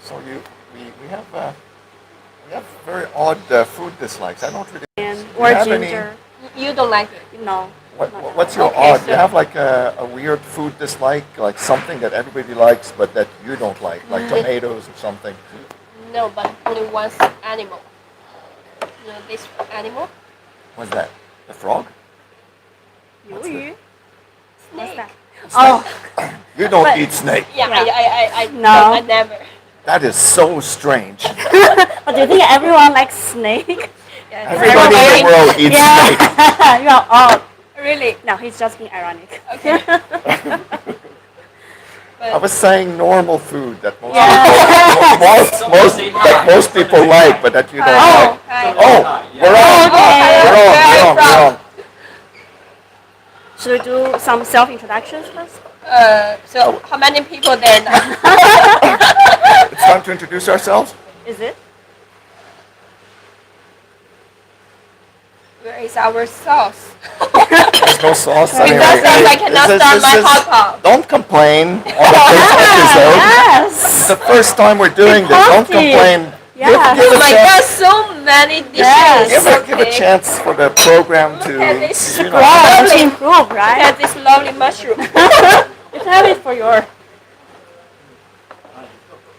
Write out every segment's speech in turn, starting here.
So we have very odd food dislikes. I don't really. Or have ginger. You don't like it? No. What's your Okay, odd? so- You have like a weird food dislike, like something that everybody likes but that you don't like tomatoes or something. No, but only one animal. You know this animal? What's that? The frog? 鱿鱼. What's Snake. that? Oh, You don't But- eat snake. Yeah, Yeah. I No. don't, I never. That is so strange. but do you think everyone likes snake? Yeah, Everybody in the world eats snake. Yeah. You are odd. Really? No, he's just being ironic. Okay. I was saying normal food that most Yeah. most people like, but that you don't Oh. like. Hi. Oh, we're on. Okay. We're on. Should we do some self-introductions first? So how many people there now? It's time to introduce ourselves. Is it? Where is our sauce? There's no sauce anyway. Because I cannot start my hot pot. Don't complain on the first episode. Yes. It's the first time we're doing this. Don't Party. complain. Yes. Give Oh a my chance. God, so many dishes. Yes. Give a chance for the program to, Look at this. you know. Grow and Lovely. improve, Look right? at this lovely mushroom. You can have it for your.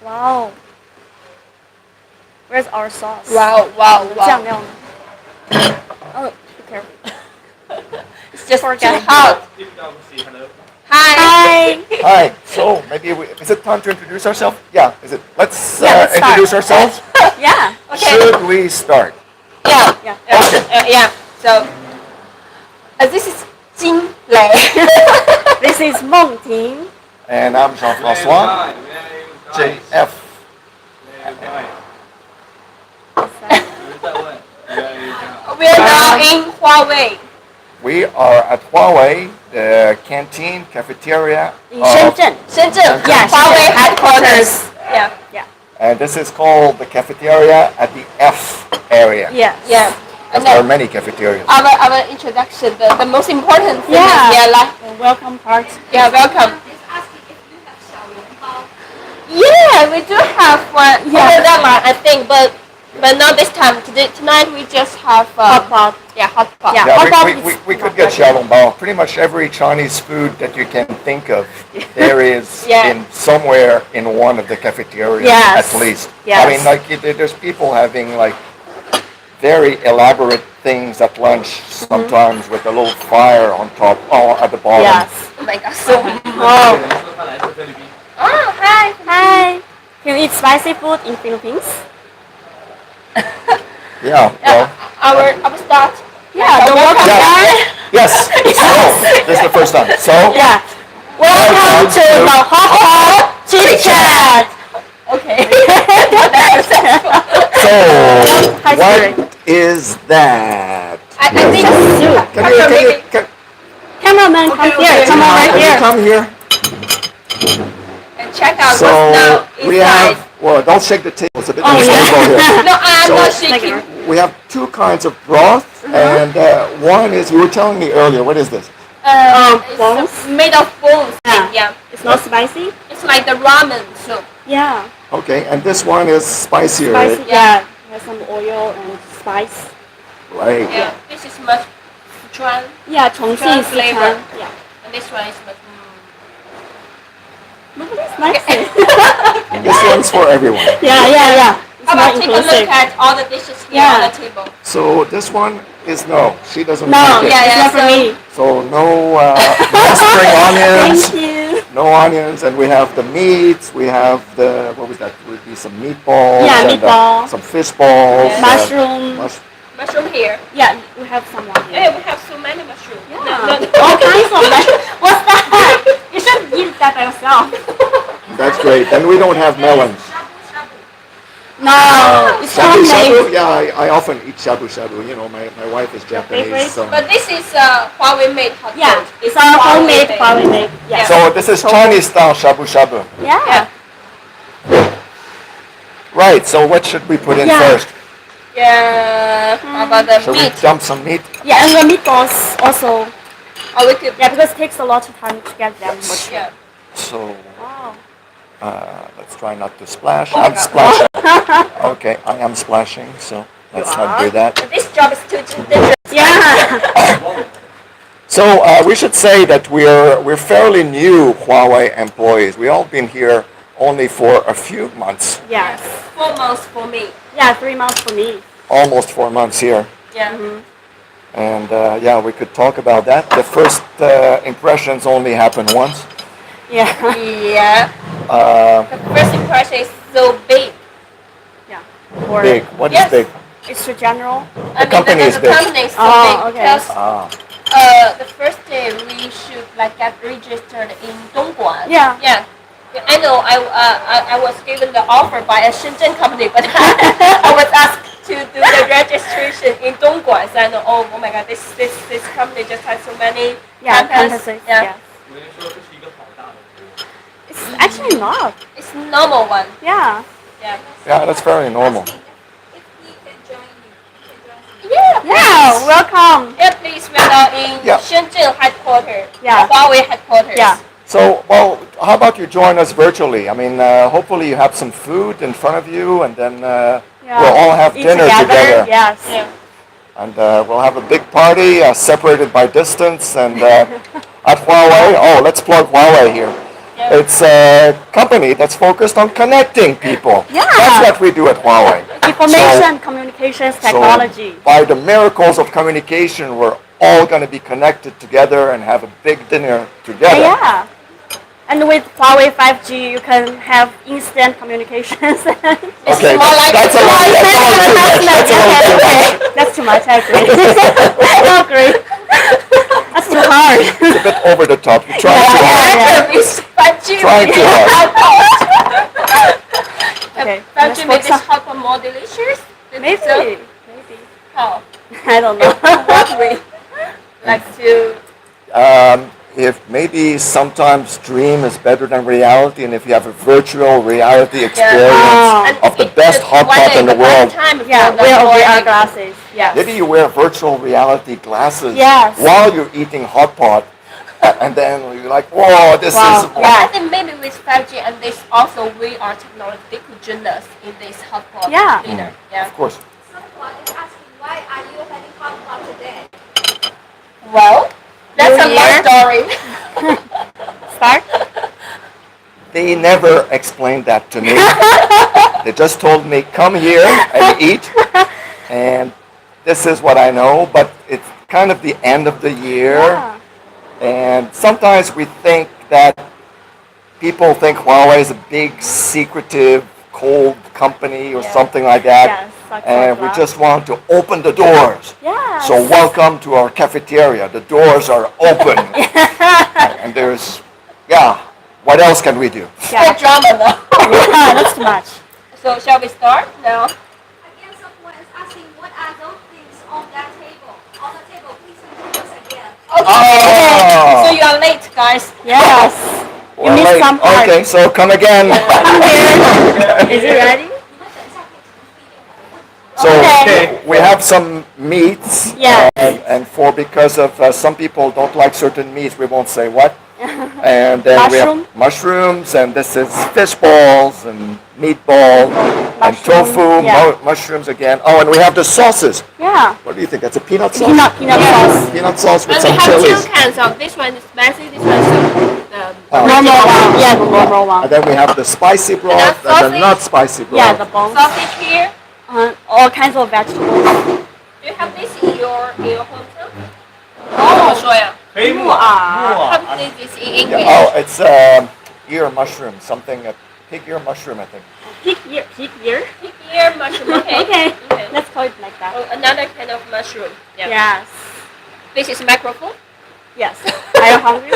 Wow. Where's our sauce? Wow, wow, 酱 wow. 料呢 Oh, be careful. It's just Forget. too hot. Hi. Hi. Hi. So maybe is it time to introduce ourselves? Yeah. Is it? Let's Yeah, let's start. introduce ourselves. Yeah. Okay. Should we start? Yeah. Yeah. Yeah. So this is Jin Lei. This is Meng Ting. And I'm Jean-François. JF. We are now in Huawei. We are at Huawei, the canteen cafeteria. In Shenzhen. Shenzhen. Yeah, Huawei Shenzhen. headquarters. Yeah. Yeah. And this is called the cafeteria at the F area. Yes. Yeah. Because And there are then many cafeterias. our introduction, the most important thing Yeah. is The welcome part. welcome. Yeah, we do have one. Yeah. Over that one, I think, but not this time. Tonight we just have Hot pot. Yeah, hot pot. Yeah. Yeah, How about we it's could not get that good? xiaolongbao. Pretty much every Chinese food that you can think of, there is Yeah. in somewhere in one of the cafeterias Yes. at least. Yes. I mean, like there's people having like very elaborate things at lunch sometimes with a little fire on top, at the bottom. Yes. Oh my God, so Oh. Oh, hi. Hi. Can you eat spicy food in Philippines? Yeah. Well, Our start. Yeah. The welcome Yeah. part. yes. So this is the first time. So Yeah. Welcome to the Pot Chit-Chat. Okay. so Hi, Siri. what is that? I think Soup. Can Cameraman, come here. Come over you here. come here? and check out So what's now we inside. have, well, don't shake the table. It's a bit Oh, unstable here. No, I'm So- not shaking. We have two kinds of broth, and one is, you were telling me earlier, what is this? Bones. It's made of bones. Yeah. Yeah. It's not spicy. It's like the ramen soup. Yeah. Okay, and this one is spicier, Spicy. right? Yeah. It has some oil and spice. Right. Yeah. This is much Sichuan, Yeah, Chongqing flavor. Sichuan. Yeah. and this one is much. Look at this nice. This one's for everyone. Yeah. It's How more about take a look inclusive. at all the dishes here Yeah. on the table? So this one is no. She doesn't No, like it. Yeah, it's not for so- me. So no spring onions, Thank you. no onions, and we have the meats. We have the, what was that? Would be some meatballs. Yeah, and, meatball. some fish balls. Yeah. Mushroom. Mushroom here. Yeah, we have some one here. Yeah, we have so many mushrooms. Yeah. All kinds of that. What's that? You should eat that by yourself. That's great. And we don't have melons. No, it's Shabu shabu? homemade. Yeah, I often eat shabu shabu. You know, my wife is Japanese. favorite? So. But this is Huawei made hot Yeah, pot. it's our homemade made. Huawei made. Yeah. So this is Chinese style shabu shabu. Yeah. Right, so what should we put in Yeah. first? Yeah. How about the Should we meat? dump some meat? Yeah, and the meatballs also. Or we could. Yeah, because it takes a lot of time to get them. Yeah. So Wow. Let's try not to splash. Oh my I'm God. splashing. Okay, I am splashing, so let's not do that. This job is too dangerous. Yeah. So we should say that we're fairly new Huawei employees. We all been here only for a few months, Yes. 4 months for me. Yeah, 3 months for me. almost 4 months here. Yeah. And yeah, we could talk about that. The first impressions only happen once. Yeah. Yeah. The first impression is so big. Yeah. Or Big. What is Yes. big? it's too general. I mean, company is the big. company is so Oh, big okay. because Ah, the first day we should like get registered in Dongguan. Yeah. Yeah. I know. I was given the offer by a Shenzhen company, but I was asked to do the registration in Dongguan. So I know. Oh my God! This company just has so many Yeah, campus. campuses. Yeah. Yeah. It's actually not. It's normal one. Yeah. Yeah. yeah, that's very normal. Yeah. Yeah. Welcome. Yeah, please. We are in Yeah. Shenzhen headquarters. Yeah. Huawei headquarters. Yeah. So, well, how about you join us virtually? I mean, hopefully you have some food in front of you, and then Yeah. we'll all have Eat dinner together. Yes. Yeah. And we'll have a big party separated by distance. And at Huawei, oh, let's plug Huawei here. Yeah. It's a company that's focused on connecting people. Yeah. That's what we do at Huawei. Information, communications, technology. So by the miracles of communication, we're all going to be connected together and have a big dinner together. Yeah. And with Huawei 5G, you can have instant communications. It's Okay, more like that's a little too much. That's too much. I agree. I agree. That's too hard. It's a bit over the top. You're trying too hard. Yeah. It's 5G. Trying too hard. Okay. 5G let's make focus this on- hot more delicious. Maybe. So, Maybe. how? I don't know. What we like to? If maybe sometimes dream is better than reality, and if you have a virtual reality experience Oh. of the best hot pot in the world, Yeah, wear VR glasses. Yeah. maybe you wear virtual reality glasses Yes. while you're eating hot pot, and then you're like, whoa, this Wow. is Yeah. I think maybe with 5G and this also VR technology, they could join us in this hot pot Yeah. dinner. Yeah. of course. Someone is asking, why are you having hot pot today? Well, that's a New long Year. story. Start. They never explained that to me. They just told me, come here and eat. And this is what I know, but it's kind of the end of the year. Yeah. And sometimes we think that people think Huawei is a big, secretive, cold company or Yeah. something like that. Yes, like And we glass. just want to open the doors. Yes. So welcome to our cafeteria. The doors are open. And there's, yeah, what else can we do? Yeah. The drama now. Yeah, that's too much. So shall we start now? Again, someone is asking, what are those things on that table? On the table, please introduce again. Oh. So you are late, guys. Yes. You We're missed late. some part. Okay, so come again. Come here. Is it ready? So Okay. we have some meats. Yes. And for because of some people don't like certain meats, we won't say what. And then we Mushroom. have mushrooms, and this is fish balls and meatball and Mushroom, tofu, yeah. mushrooms again. Oh, and we have the sauces. Yeah. What do you think? That's a peanut sauce. Peanut sauce. Peanut sauce with And we some have chilies. two kinds of this one is spicy, this one is Oh. Normal one. Yeah, the normal one. And then we have the spicy broth and the sausage. not spicy broth. Yeah, the bones. sausage here. All kinds of vegetables. Do you have this in your hometown? Oh, 说呀。木耳。 How do you say this in Yeah, English? oh, it's ear mushroom, something, pig ear mushroom, I think. Pig ear. Pig ear. Pig ear mushroom. Okay. Okay. Okay. Let's call it like that. Oh, another kind of mushroom. Yeah. Yes. This is microphone. Yes. Are you hungry?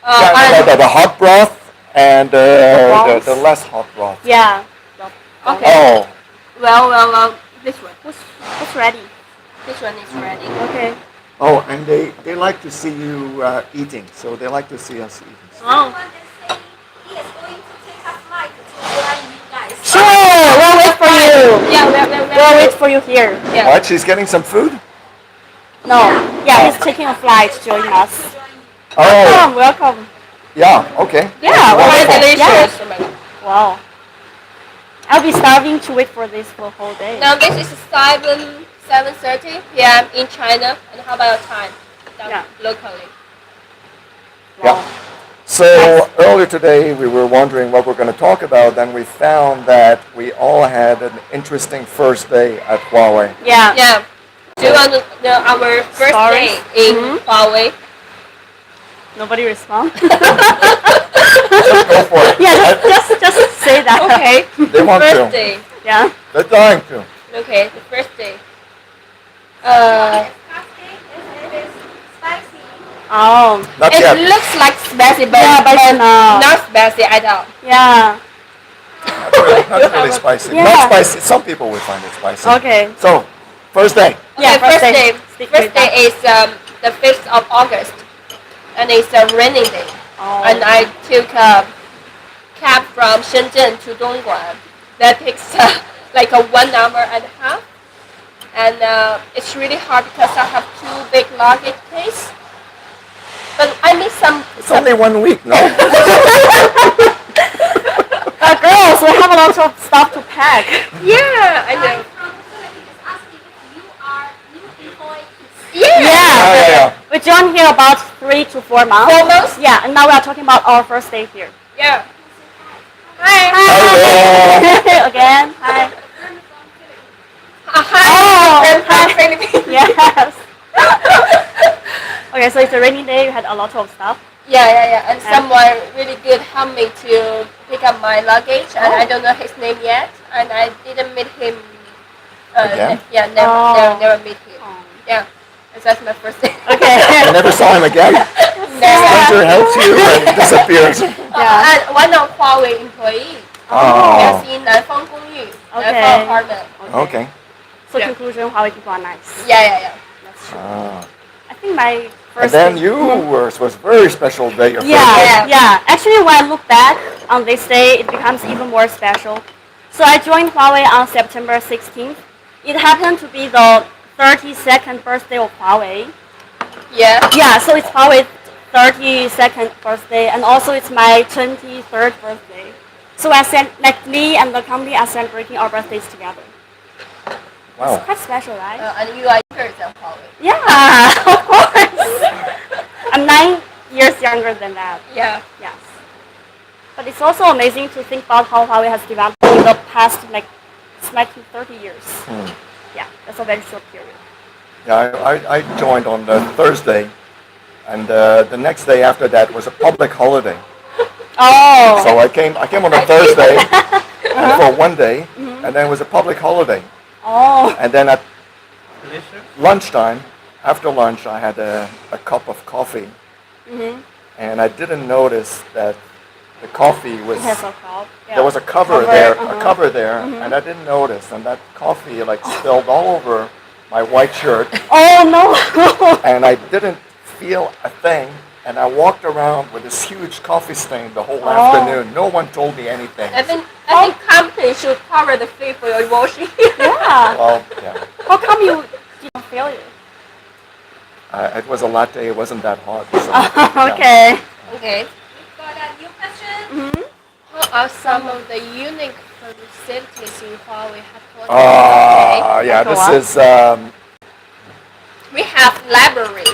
Yeah, And the hot broth and balls? the less hot broth. Yeah. okay. Oh, Well, this one. Who's ready? This one is ready. Okay. oh, and they like to see you eating, so they like to see us eating. Oh. Someone is saying he is going to take a flight to join you guys. Sure. We'll wait for you. Yeah, We'll wait for you here. Yeah. What? She's getting some food? No. Yeah, he's taking a flight to join us. To join you. Oh, Welcome. Yeah. Okay. Yeah, Wonderful. Very wonderful. delicious. Oh my God. Wow. I'll be starving to wait for this for a whole day. Now this is 7:30 p.m. in China. And how about your time? Down Yeah. Locally. Wow. Yeah. So earlier today we were wondering what we're going to talk about. Then we found that we all had an interesting first day at Huawei. Yeah. Yeah. Do you want to know our first Stories? day in Huawei? Nobody respond. Just go for it. Yeah, just say that. Okay. They want First to. day. Yeah. They're dying to. Okay, the first day. Disgusting. It is spicy. Oh. Not It yet. looks like spicy, but, Yeah, but it's not. not spicy at all. Yeah. Not really spicy. Yeah. Not spicy. Some people will find it spicy. Okay. So, first day. Yeah, Okay, first day. Stick First with day that. is the 5th of August, and it's a rainy day. Oh. And I took a cab from Shenzhen to Dongguan. That takes like a 1.5 hours, and it's really hard because I have 2 big luggage case. But I need some. It's only 1 week, no? Girls, we have a lot of stuff to pack. Yeah, I know. Guy from the Philippines is asking if you are new employees. Yeah. Yeah. We joined here about 3 to 4 months. 4 months. Yeah, and now we are talking about our first day here. Yeah. Hi. Hello. Again, hi. Hi. Oh, I'm from hi. Philippines. Yes. Okay, so it's a rainy day. You had a lot of stuff. Yeah. And someone really good helped me to pick up my luggage, and I don't know his name yet, and I didn't meet him. Again? Yeah, never, Oh. never meet him. Oh. Yeah, and that's my first day. Okay. I never saw him again. Never. Stranger helps you and disappears. Yeah. And one of Huawei employee. Oh. Lives in Nanfang Gongyu, Okay. Nanfang apartment. Okay. So Yeah. conclusion, Huawei people are nice. Yeah. That's true. Ah. I think my And first then day- you was a very special day. Your first Yeah, day. yeah. Actually, when I look back on this day, it becomes even more special. So I joined Huawei on September 16th. It happened to be the 32nd birthday of Huawei. Yeah. Yeah, so it's Huawei's 32nd birthday, and also it's my 23rd birthday. So like me and the company are celebrating our birthdays together. Wow. Quite special, right? And you are younger than Huawei. Yeah, of course. I'm 9 years younger than that. Yeah. Yes. But it's also amazing to think about how Huawei has developed in the past, like, it's like 30 years. Yeah, that's a very short period. Yeah, I joined on the Thursday, and the next day after that was a public holiday. Oh. So I came on a Thursday and for 1 day, and then it was a public holiday. Oh. And then at lunchtime, after lunch, I had a cup of coffee, and I didn't notice that the coffee was It has a cup. Yeah. there was a cover Cover, there, uh-huh. a cover there, and I didn't notice, and that coffee like spilled all over my white shirt, Oh no. and I didn't feel a thing. And I walked around with this huge coffee stain the whole afternoon. No one told me anything. I think company should cover the fee for your washing. Yeah. Well, yeah, How come you didn't feel it? it was a latte. It wasn't that hot. So, yeah. Okay. Okay. We've got a new question. What are some of the unique facilities in Huawei headquarters? Yeah, Go this on. is We have library,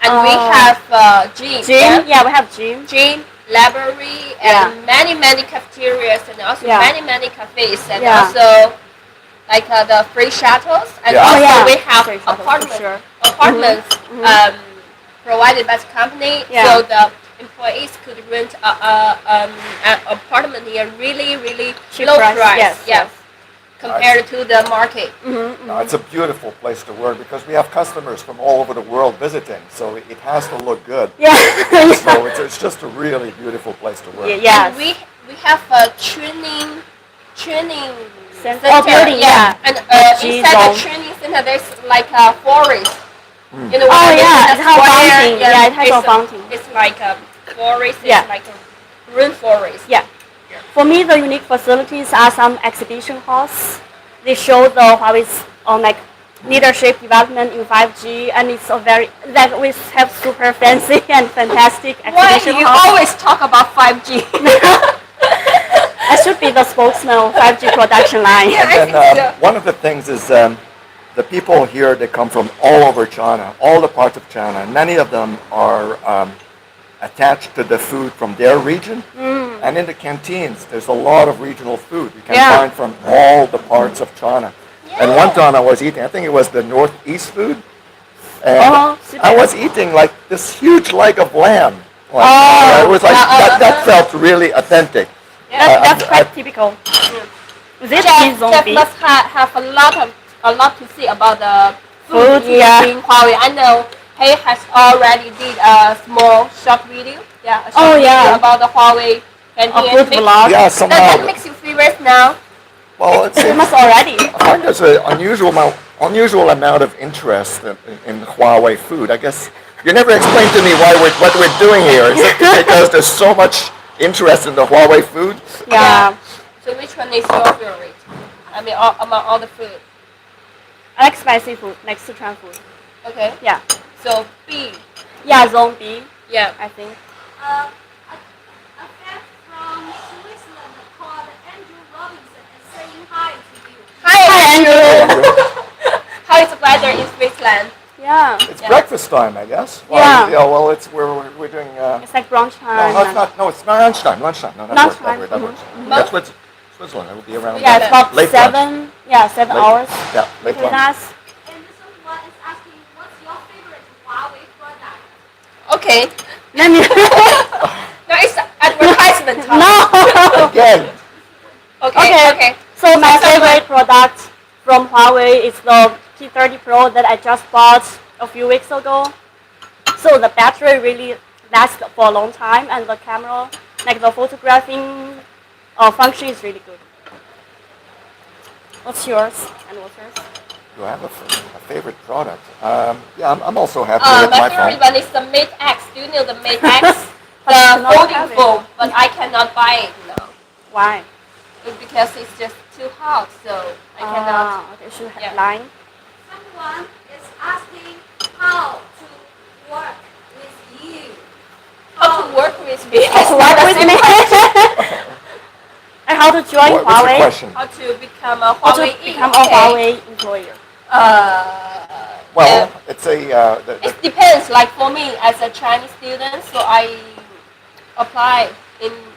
and we Oh. have gym. Gym? Yeah, we have gym. Gym, library, Yeah. and many cafeterias, and also Yeah. many cafes, and Yeah. also like the free shuttles, and Yeah. also Oh, yeah. we have Free shuttles, for sure. apartments provided by the company, Yeah. so the employees could rent an apartment in a really Cheap low price, price, yes, yeah, yes. compared to the market. it's a beautiful place to work because we have customers from all over the world visiting, so it has to look good. Yeah. So it's just a really beautiful place to work. Yes. And we have a training Center. Oh, building, yeah. And G inside the zone. training center, there's like a forest. You know, Oh, when yeah, there's it a has square, fountain. Yeah, it has a it's fountain. It's like a forest. Yeah. It's like a rainforest. Yeah. For me, the unique facilities are some exhibition halls. They show the Huawei's like leadership development in 5G, and it's a very that we have super fancy and fantastic Why exhibition you hall. always talk about 5G? I should be the spokesman of 5G production line. Yeah. I And think so. one of the things is the people here, they come from all over China, all the parts of China. And many of them are attached to the food from their region. And in the canteens, there's a lot of regional food you can Yeah. find from all the parts of China. And one time I was eating, I think it was the northeast food. And super. I was eating like this huge leg of lamb. Like, Oh. it was like, that felt really authentic. That's quite typical. Is it Jeff zombie? must have a lot to say about the food Food, yeah. in Huawei. I know he has already did a small short video. Yeah, a short video about the Huawei A canteen. food vlog. Yeah, Does somehow. that makes you famous now? Well, it's, Famous already. I find there's an unusual amount of interest in Huawei food. I guess you never explained to me what we're doing here. Is it because there's so much interest in the Huawei food? Yeah. So which one is your favorite? I mean, among all the food. I like spicy food, like Sichuan food. Okay. Yeah. So B. Yeah, zombie, Yeah. I think. A friend from Switzerland called Andrew Robinson is saying hi to you. Hi, Andrew. How is the weather in Switzerland? Yeah. It's breakfast time, I guess. Well, Yeah. Well, it's we're doing. It's like brunch No, time. it's not. No, it's not lunchtime. Lunchtime. No, that works. That Lunchtime, works. That's what Switzerland. It will be around. Yeah, it's about late seven. Yeah, 7 Late- hours. Yeah, late Between lunch. us. And someone is asking, what's your favorite Huawei product? Okay. Let me. Now it's advertisement time. No. Again. Okay. So my So favorite product from Huawei is the P30 Pro that I just bought a few weeks ago. So the battery really lasts for a long time, and the camera, like the photographing function, is really good. What's yours? And what's yours? Do I have a favorite product? Yeah, I'm also happy with My my favorite phone. one is the Mate X. Do you know the Mate X? But The you cannot folding have it. phone, but I cannot buy it now. Why? It's because it's just too hot, so I cannot. Okay, should Yeah. have line. Someone is asking how to work with you. How to work with me? To work with me. And how to join What's the Huawei? question? How to become a How to Huawei? become a Huawei employer? Well, it's a. It depends. Like for me, as a Chinese student, so I apply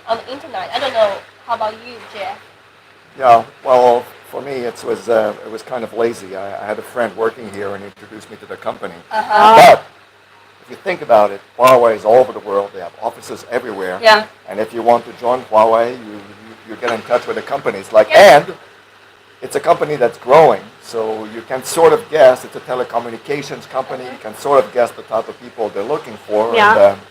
on the internet. I don't know. How about you, Jeff? Yeah, well, for me, it was kind of lazy. I had a friend working here and he introduced me to the company. But if you think about it, Huawei is all over the world. They have offices everywhere. Yeah. And if you want to join Huawei, you get in touch with the companies. Like, Yeah. and it's a company that's growing, so you can sort of guess. It's a telecommunications company. You can sort of guess the type of people they're looking for. Yeah. And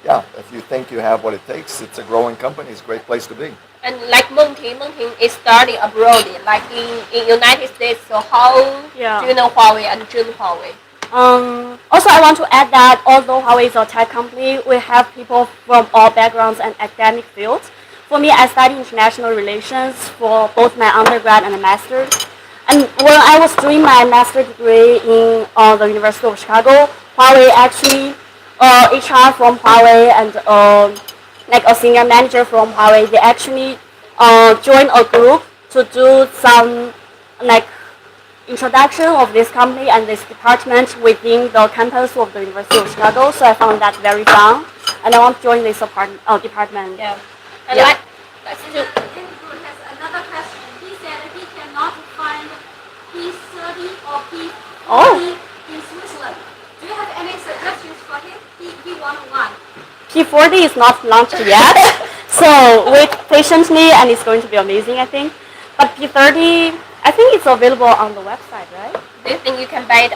yeah, if you think you have what it takes, it's a growing company. It's a great place to be. And like Mengting is studying abroad, like in United States. So how Yeah. do you know Huawei and Jun Huawei? Also, I want to add that although Huawei is a tech company, we have people from all backgrounds and academic fields. For me, I study international relations for both my undergrad and a master's. And when I was doing my master's degree in the University of Chicago, Huawei actually, HR from Huawei and like a senior manager from Huawei, they actually joined a group to do some like introduction of this company and this department within the campus of the University of Chicago. So I found that very fun, and I want to join this department. Yeah. And Yeah. let's do. Andrew has another question. He said he cannot find P30 or P40 Oh. in Switzerland. Do you have any suggestions for him? He wants one. P40 is not launched yet, so wait patiently, and it's going to be amazing, I think. But P30, I think it's available on the website, right? Do you think you can buy it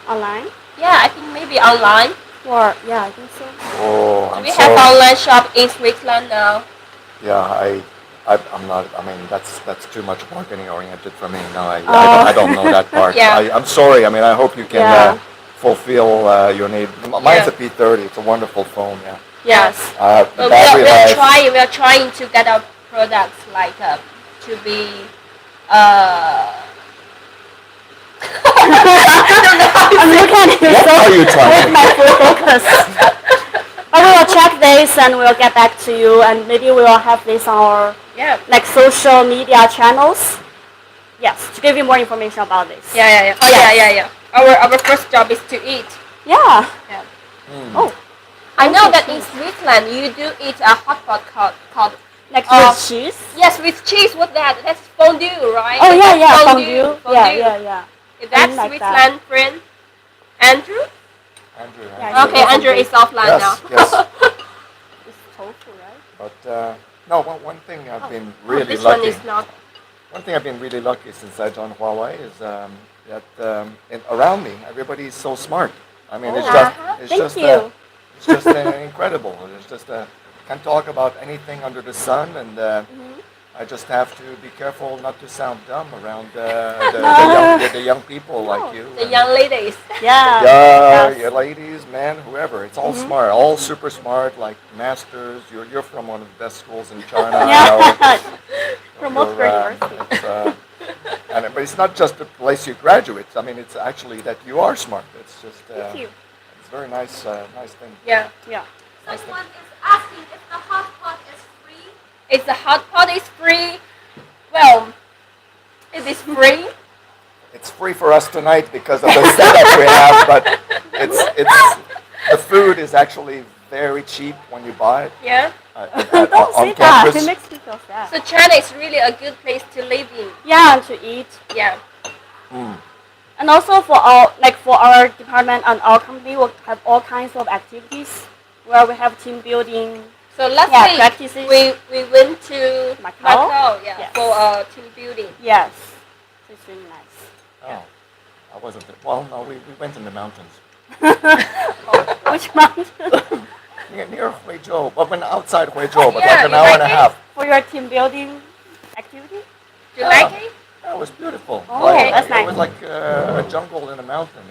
Online? Yeah, I think maybe online. Or yeah, I think so. Oh, I'm We so. have online shop in Switzerland now. Yeah, I'm not. I mean, that's too much marketing oriented for me. No, I don't know that part. Yeah. I'm sorry. I mean, I hope you can Yeah. fulfill your need. Mine's Yeah. a P30. It's a wonderful phone. Yeah. Yes. The battery life. We are trying to get our products like to be I'm looking at you What so are you trying with to my full focus. But we will check this and we'll get back to you, and maybe we will have this on our Yeah. like social media channels. Yes, to give you more information about this. Yeah. Oh yeah. Our first job is to eat. Yeah. Yeah. Oh, I know that in Switzerland you do eat a hot pot called like Uh, with cheese. yes, with cheese. What's that? That's fondue, right? Oh yeah, yeah, Fondue. fondue. Yeah. Is that like Switzerland friend? Andrew? Andrew. Yeah, Okay, it's Andrew okay. is offline now. Yes. It's tofu, right? But no, one thing I've been really This one lucky. is not. One thing I've been really lucky since I joined Huawei is that around me everybody is so smart. I mean, it's Thank just you. it's just incredible. It's just can talk about anything under the sun, and I just have to be careful not to sound dumb around the young people like you. The young ladies. Yeah. Yeah, Yes. your ladies, men, whoever. It's all smart, all super smart, like masters. You're from one of the best schools in China. I know. Yeah. From You're, Moscow University. but it's not just the place you graduate. I mean, it's actually that you are smart. It's just Thank you. it's very nice, nice thing. Yeah. Yeah. Someone is asking if the hot pot is free. Is the hot pot is free? Well, it is free. It's free for us tonight because of the setup we have, but it's the food is actually very cheap when you buy it Yeah. Don't on say that. campus. It makes me feel sad. So China is really a good place to live in. Yeah, and to eat. Yeah. And also for our department and our company, we have all kinds of activities where we have team building. So last Yeah, week practices. we went to Macau? yeah, Yes. for team building. Yes. So it's really nice. Oh, I wasn't there. Well, no, we went in the mountains. Which mountain? Near Huizhou, but when outside Huizhou, but Yeah, like an you hour like and a it? half. For your team building activity? Do you like it? That was beautiful. Oh, like, that's it nice. was like a jungle in a mountain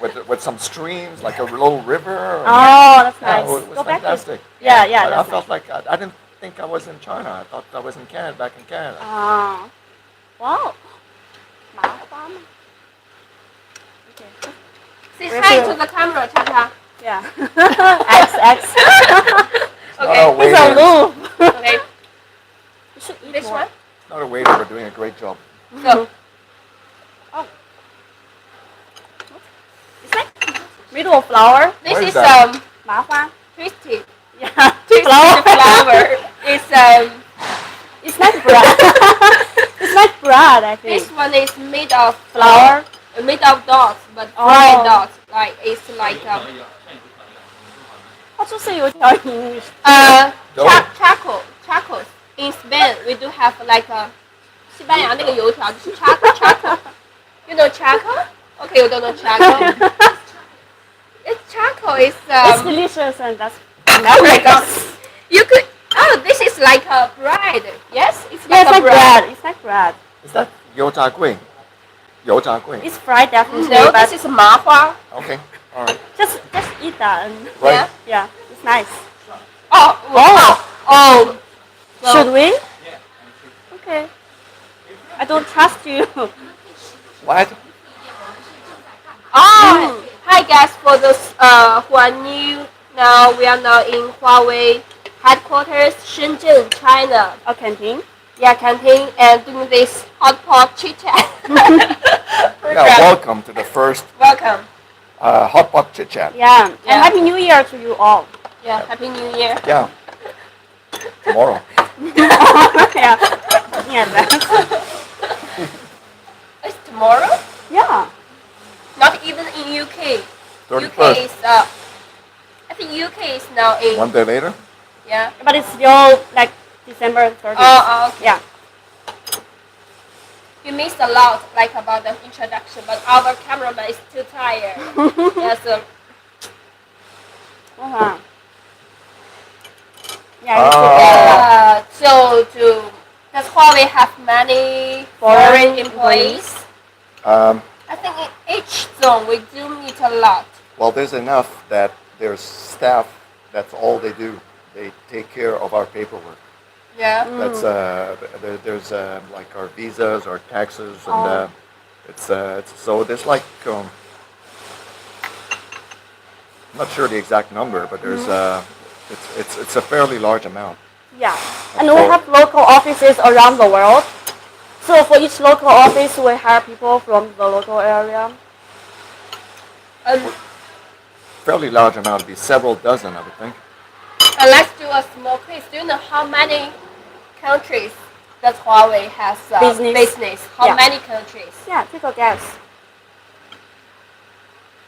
with some streams, like a little river. Oh, that's Yeah, nice. it was Go back. fantastic. Yeah. I That's felt like I didn't think I was in China. I thought I was in Canada, back in Canada. nice. Wow. 麻花吗? Okay. Say Very hi good. to the camera, Cha Cha. Yeah. X. Not Okay. a He's waiter. aloof. Okay. You should eat This more. one. Not a waiter, but doing a great job. So It's like middle of flower. this What is is that? 麻花. twisted Yeah. flower. It's It's like bread. It's like bread, I think. this one is made of Flour. made of dots, but Oh. fried dots. Like it's like 它就是油条 in English. Dough. charcoal. In Spain, we do have like a 西班牙那个油条就是 charcoal. You know charcoal? Okay, you don't know charcoal. It's charcoal. It's It's delicious and that's oh my god. American. You could. Oh, this is like a bread. Yes, it's Yeah, like it's a like bread. bread. It's like bread. Is that Yota Gui? Yota Gui. It's fried definitely, No, but this is 麻花. Okay, all right. just eat that and Right. Yeah. yeah, it's nice. Oh, wow. Oh. So- Should we? Okay. I don't trust you. What? Oh, hi guys. For those who are new, now we are now in Huawei headquarters, Shenzhen, China. A canteen. Yeah, canteen and doing this hot pot chit-chat. Yeah, welcome to the first Welcome. Hot Pot Chit-Chat. Yeah. And Yeah. Happy New Year to you all. Yeah, Happy New Year. Yeah. Tomorrow. Yeah. Yeah. It's tomorrow? Yeah. Not even in UK. UK 31st. is I think UK is now in One day later. yeah. But it's still like December 30th. Oh, okay. Yeah. You missed a lot, like about the introduction, but our cameraman is too tired. Yeah, so Uh-huh. Yeah. so does Huawei have many foreign employees? Um, I think in each zone we do meet a lot. well, there's enough that there's staff. That's all they do. They take care of our paperwork. Yeah. That's there's like our visas, our taxes, and Oh. it's so there's like I'm not sure the exact number, but there's it's a fairly large amount. Yeah, and we have local offices around the world. So for each local office, we hire people from the local area. Fairly large amount would be several dozen, I would think. Let's do a small quiz. Do you know how many countries does Huawei has business? How Yeah. many countries? Yeah, take a guess.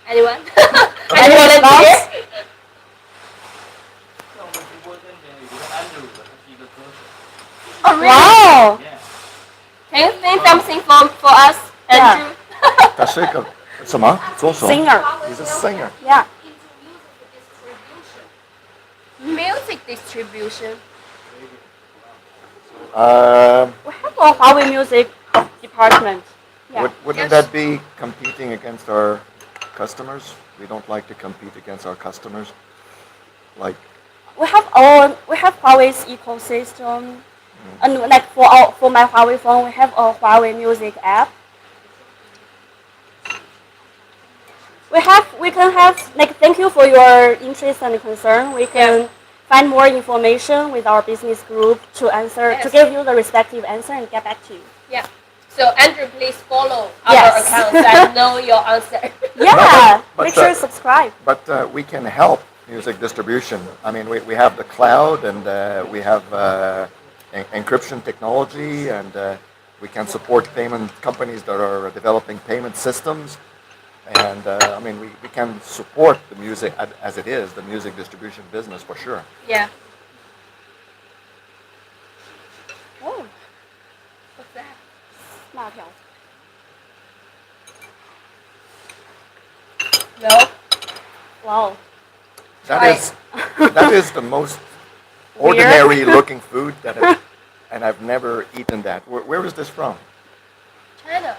Anyone? Any Anyone response? here? 在我们直播间里面有一个 Andrew 的，他是一个歌手。 Oh, really? Wow. Yeah. Can you sing something for us, Yeah. Andrew? 他是一个什么左手 Singer. He's a singer. Yeah. into music distribution. Music distribution. We have a Huawei music department. Yeah. Wouldn't Yes. that be competing against our customers? We don't like to compete against our customers. Like, We have Huawei's ecosystem, and like for my Huawei phone, we have a Huawei music app. We can have like thank you for your interest and concern. We can find more information with our business group to Yes. give you the respective answer and get back to you. Yeah. So Andrew, please follow our Yes. accounts and know your answer. Yeah, but, make sure you subscribe. but we can help music distribution. I mean, we have the cloud and we have encryption technology, and we can support payment companies that are developing payment systems. And I mean, we can support the music as it is, the music distribution business for sure. Yeah. Oh, What's that? 辣条. No. Wow. That is the most ordinary looking food and I've never eaten that. Where is this from? China.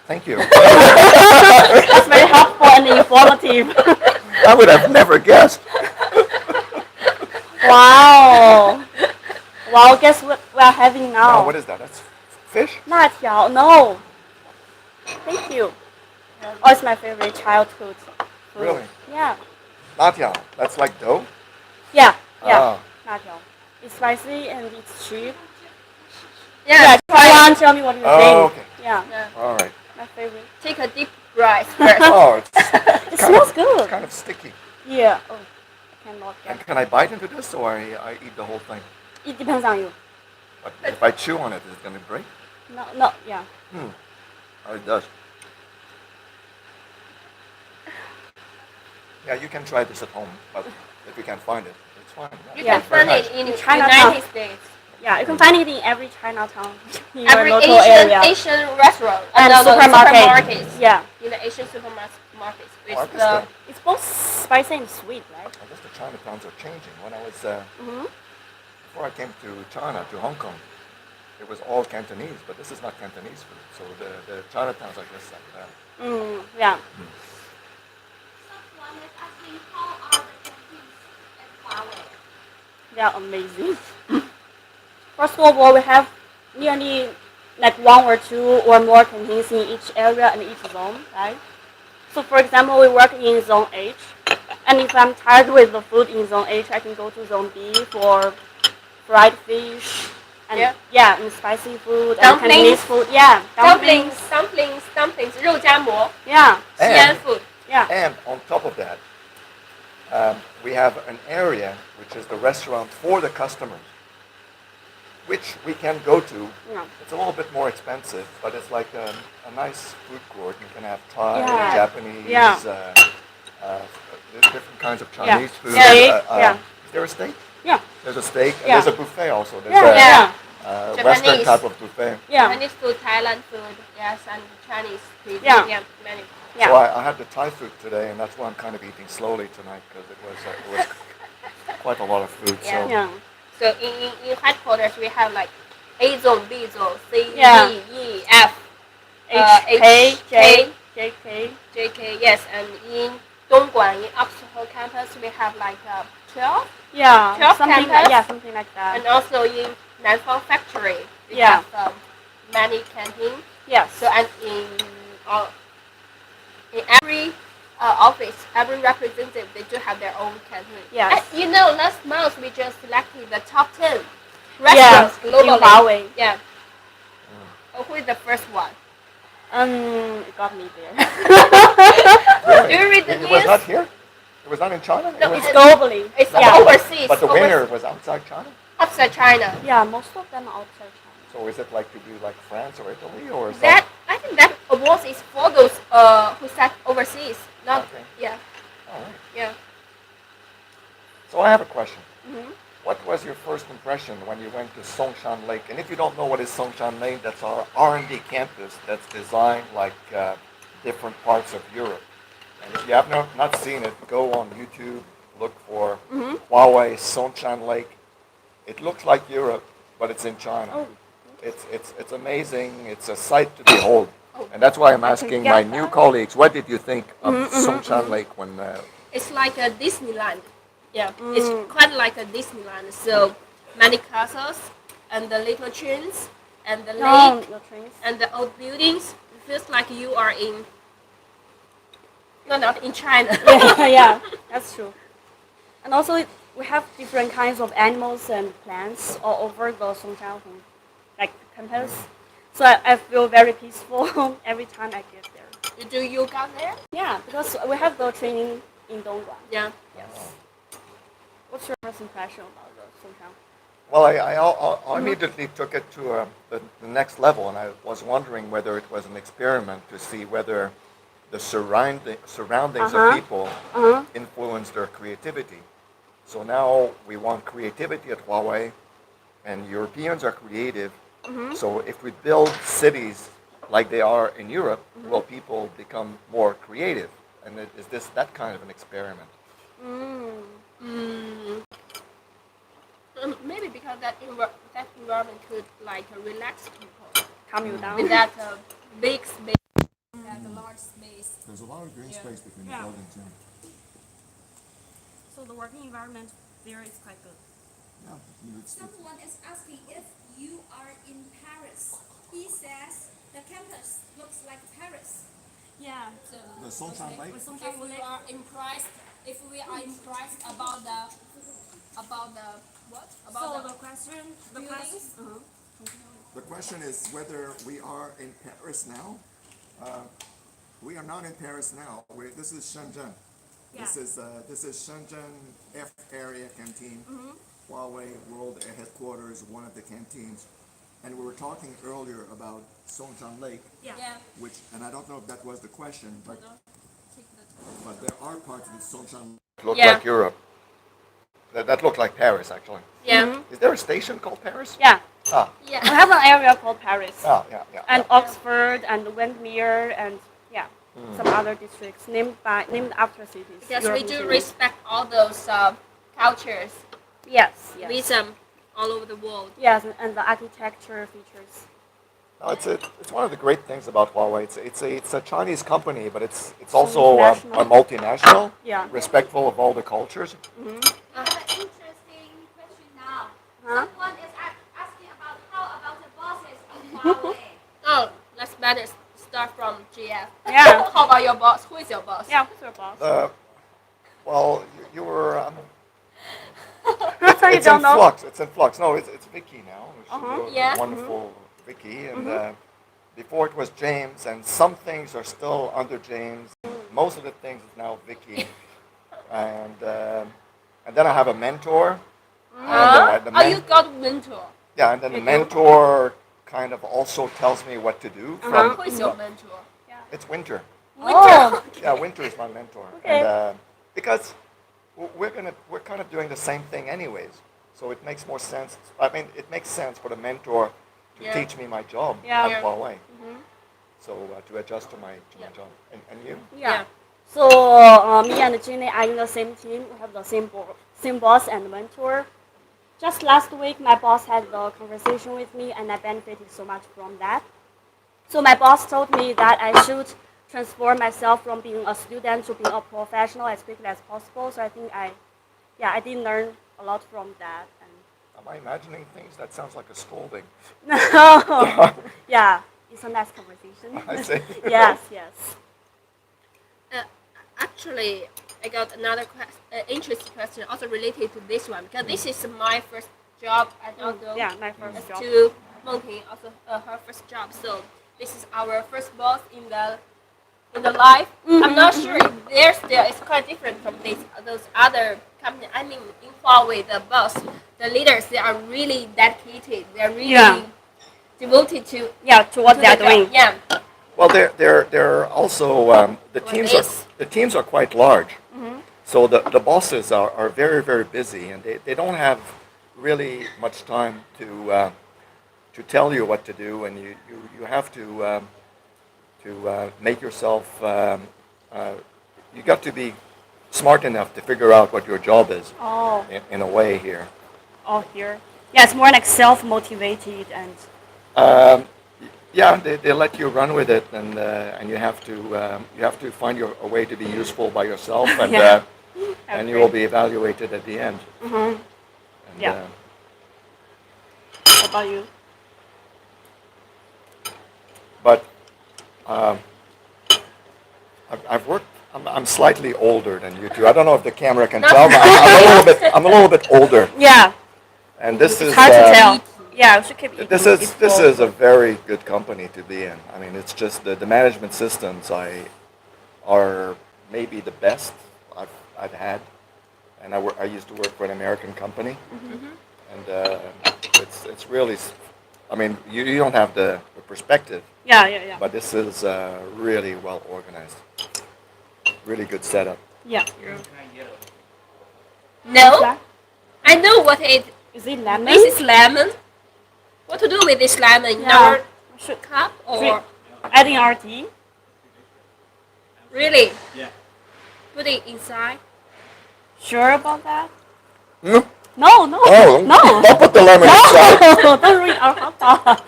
Thank you. That's very helpful and informative. I would have never guessed. Wow. Wow, guess what we're having now? Oh, what is that? That's fish? 辣条, no. Thank you. Oh, it's my favorite childhood food. Really? Yeah. Natiao. That's like dough? Yeah. Yeah. Oh. 辣条. It's spicy and it's cheap. Yeah. Yeah, try one, tell me what you Oh, think. okay. Yeah, Yeah. All right. my favorite. Take a deep breath first. Oh, it's It smells good. kind of sticky. Yeah. Oh, I cannot And get. can I bite into this or I eat the whole thing? It depends on you. But if I chew on it, is it going to break? No, yeah. Oh, it does. Yeah, you can try this at home, but if you can't find it, it's fine. You Yeah. can find Very it nice. in In Chinatown. United States. Yeah, you can find it in every Chinatown in Every your local area. Asian restaurant And supermarkets. Yeah, In the Asian supermarkets with Oh, I guess the it's both spicy and sweet, right? I guess the Chinatowns are changing. When I was Mm-hmm. before I came to China, to Hong Kong, it was all Cantonese, but this is not Cantonese food. So the Chinatowns, I guess, like that. Yeah. Someone is asking how are the canteens at Huawei? They are amazing. First of all, we have nearly like one or two or more canteens in each area and each zone, right? So for example, we work in zone H, and if I'm tired with the food in zone H, I can go to zone B for fried fish and and spicy food and Dumplings. Cantonese food. Yeah, dumplings, 肉夹馍, Yeah, Xi'an food. yeah. And on top of that, we have an area which is the restaurant for the customers, which we can go to. Yeah. It's a little bit more expensive, but it's like a nice food court. You can have Thai, Yeah. Japanese, Yeah. there's different kinds of Chinese food. Steak, yeah. Is there a steak? Yeah. There's a steak, and Yeah. there's a buffet also. There's Yeah, a yeah, Western Japanese. type of buffet. yeah. Chinese food, Thailand food, yes, and Chinese cuisine. Yeah. Many. Yeah. So I had the Thai food today, and that's why I'm kind of eating slowly tonight because it was quite a lot of food. Yeah. So Yeah. So in headquarters we have like A zone, B zone, C, Yeah. D, E, F, H, K, J, J, K. J, K, yes, and in Dongguan, in Oxford campus, we have like 12, Yeah, 12 something campus. something like that. and also in Nanfang factory, we Yeah. have many canteens. Yes. So and in every office, every representative, they do have their own canteen. Yes. And, last month we just selected the top 10 Yeah, restaurants globally. in Huawei. Yeah. Who is the first one? It got me there. Do you read the It news? was not here? It was not in China? No, It was, It's globally. It's Yeah. overseas. but the winner was outside China? outside China. Yeah, most of them are outside China. So is it like to be like France or Italy or That I think that awards is for those who sat overseas. Not Okay. yeah. All right. Yeah. So I have a question. Mhm. What was your first impression when you went to Songshan Lake? And if you don't know what is Songshan Lake, that's our R&D campus that's designed like different parts of Europe. And if you have not seen it, go on YouTube, look for Huawei Songshan Lake. It looks like Europe, but it's in China. Oh. It's amazing. It's a sight to behold. And that's why I'm asking my new colleagues, what did you think of Songshan Lake when... It's like a Disneyland. Yeah. It's quite like a Disneyland. So many castles and the little trains and the lake No trains. and the old buildings. It feels like you are in. No, not in China. Yeah, that's true. And also, we have different kinds of animals and plants all over the Songshan like campus. So I feel very peaceful every time I get there. You do yoga there? Yeah, because we have the training in Dongguan. Yeah. Yes. What's your first impression about the Songshan? Well, I immediately took it to the next level, and I was wondering whether it was an experiment to see whether the surroundings of people influence their creativity. So now we want creativity at Huawei, and Europeans are creative. So if we build cities like they are in Europe, will people become more creative? And is this that kind of an experiment? Maybe because that environment could like relax people Calm you down. with that big space, that large space. There's a lot of green space between Yeah. the buildings. So the working environment there is quite good. Someone is asking if you are in Paris. He says the campus looks like Paris. Yeah. The Songshan Lake? If we are impressed, about the what? About the question, buildings? The question is whether we are in Paris now. We are not in Paris now. This is Shenzhen. This is Shenzhen F area canteen. Huawei World Headquarters, one of the canteens. And we were talking earlier about Songshan Lake, Yeah. which, and I don't know if that was the question, but there are parts of Songshan look Yeah. like Europe. That look like Paris, actually. Yeah. Is there a station called Paris? Yeah. Ah, We Yeah. have an area called Paris. yeah. And Oxford and Windermere and some other districts named after cities. Because we European do cities. respect all those cultures, Yes. wisdom all over the world. Yes, and the architecture features. No, it's one of the great things about Huawei. It's a Chinese company, but it's also International. a multinational, Yeah. respectful of all the cultures. I have an interesting question now. Huh? Someone is asking about how about the bosses in Huawei? Oh, let's better start from GF. Yeah. How about your boss? Who is your boss? Yeah, who's your boss? Well, you were. You It's in don't know? flux. It's in flux. No, it's Vicky now. She's a Yeah. wonderful Vicky, and before it was James, and some things are still under James. Most of the things is now Vicky, and then I have a mentor. And the You got mentor. yeah, and then the mentor kind of also tells me what to do. Who is your mentor? It's Winter. Oh, Yeah, Winter is my mentor, Okay. and because we're kind of doing the same thing anyways, so it makes more sense. I mean, it makes sense for the mentor to Yeah. teach me my job Yeah. at Huawei. So to adjust to my job. And you? yeah. So me and Jenny are in the same team. We have the same boss and mentor. Just last week, my boss had the conversation with me, and I benefited so much from that. So my boss told me that I should transform myself from being a student to being a professional as quickly as possible. So I think I did learn a lot from that. And Am I imagining things? That sounds like a scolding. no, yeah, it's a nice conversation. I see. Yes. Actually, I got another interesting question also related to this one because this is my first job and also Yeah, my first as job. to Mengting also her first job. So this is our first boss in the life. I'm not sure if theirs still is quite different from those other companies. I mean, in Huawei, the boss, the leaders, they are really dedicated. They are really Yeah. devoted to Yeah, to what to they are the job. doing. Yeah. Well, they're also the teams are quite large. So the bosses are very, very busy, and they don't have really much time to tell you what to do, and you have to make yourself, you got to be smart enough to figure out what your job is Oh, in a way here. here. Yeah, it's more like self-motivated and Um, yeah, they let you run with it, and you have to find a way to be useful by yourself, and Yeah. and you will be evaluated at the end. And, Yeah. What about you? But um, I've worked. I'm slightly older than you two. I don't know if the camera can tell, but I'm a little bit older. Yeah, And this it's is hard to tell. Yeah, we should keep eating. this is It's this full. is a very good company to be in. I mean, it's just the management systems are maybe the best I've had, and I used to work for an American company, and it's really, I mean, you don't have the perspective, Yeah. but this is really well organized, really good setup. Yeah. Can I get a No, I know what it. Is it lemon? This is lemon. What to do with this lemon? In Yeah. our Should cup or Drink. Adding our tea? really Yeah. put it inside? Sure about that? No, No, no, oh, no. don't put the lemon inside. No, don't ruin our hot dog.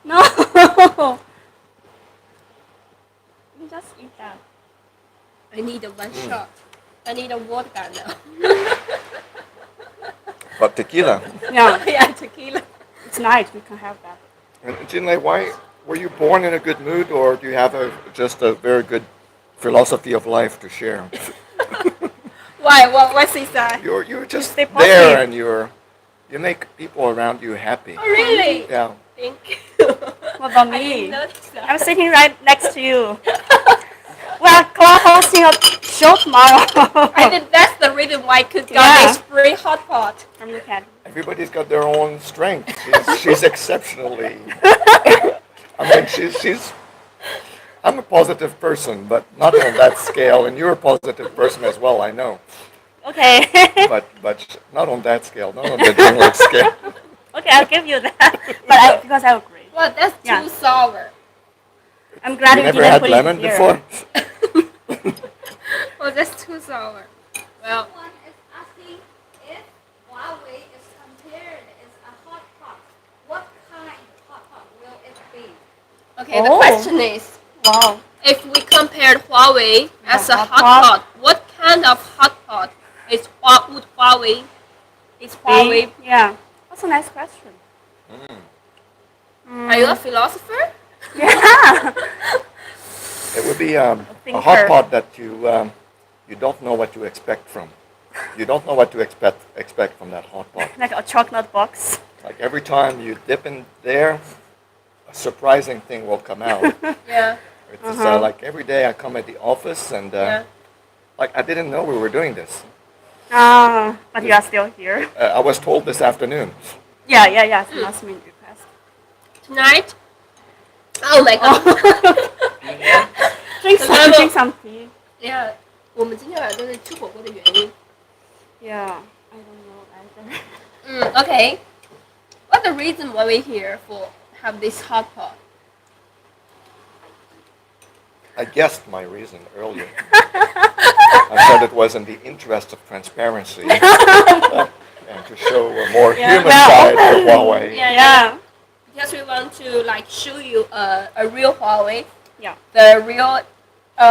No. You just eat that. I need a one shot. I need a vodka now. But tequila. Yeah, yeah, tequila. it's nice. We can have that. And Jinlei, why were you born in a good mood, or do you have just a very good philosophy of life to share? Why? What's inside? You're just stay there, positive. and you make people around you happy. Oh, really? Yeah. Thank you. What about I didn't me? notice that. I'm sitting right next to you. We're co-hosting a show tomorrow. I think that's the reason why I could got Yeah. this free hot pot. From the cat. Everybody's got their own strength. She's exceptionally. I mean, she's. I'm a positive person, but not on that scale. And you're a positive person as well, I know. Okay. But not on that scale, not on the Jinlei scale. Okay, I'll give you that. Because I agree. Well, that's Yeah. too sour. I'm glad You we never didn't had put lemon it here. before? Oh, that's too sour. Well, Someone is asking if Huawei is compared as a hot pot. What kind of hot pot will it be? okay. The Oh. question is, Wow. if we compared Huawei as a hot hot pot. pot, what kind of hot pot would Huawei? Is Huawei? Yeah. That's a nice question. Are you a philosopher? Yeah. It would be a thinker. hot pot that you don't know what to expect from. You don't know what to expect from that hot pot. Like a chocolate box. Like every time you dip in there, a surprising thing will come out. Yeah. It's like every day I come at the office and Yeah. like I didn't know we were doing this. But you are still here. I was told this afternoon. Yeah. It's a last minute request. Tonight. Oh my god. Drink some tea. yeah. 我们今天晚上就是吃火锅的原因。 Yeah. I don't know either. Okay. What's the reason why we're here for have this hot pot? I guessed my reason earlier. I said it was in the interest of transparency and to show a more human Well, side of Huawei. Yeah. Because we want to like show you a real Huawei. Yeah. The real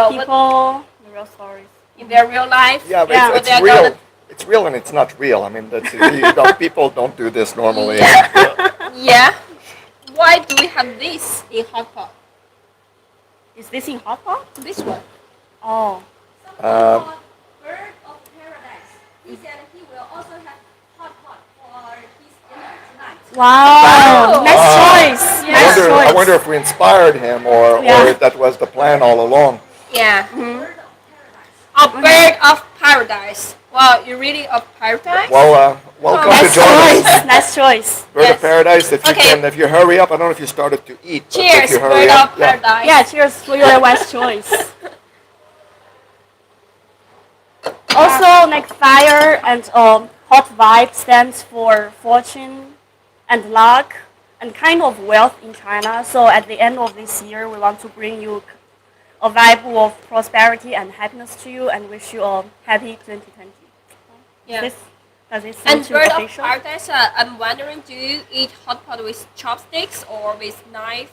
People, the real stories. in their real life. Yeah, but Yeah. What it's they're real. gonna- It's real and it's not real. I mean, people don't do this normally. Yeah. Why do we have this in hot pot? Is this in hot pot? This one. Oh. Um, Called Bird of Paradise. He said he will also have hot pot for his dinner tonight. Wow. Wow. Nice Ah. choice. Yeah. Nice choice. I wonder if we inspired him or Yeah. if that was the plan all along. Yeah. Bird of Paradise. A bird of paradise. Wow, you're really of paradise? Well, welcome to Nice join choice. us. Nice choice. Bird Yes. of Paradise, Okay. if you hurry up, I don't know if you started to eat. But if Cheers, you hurry bird up, of paradise. Yeah, cheers for your wise choice. Also, like fire and hot vibe stands for fortune and luck and kind of wealth in China. So at the end of this year, we want to bring you a vibe of prosperity and happiness to you and wish you a happy 2020. Yeah. Does it And sound too bird of official? paradise, I'm wondering, do you eat hot pot with chopsticks or with knife,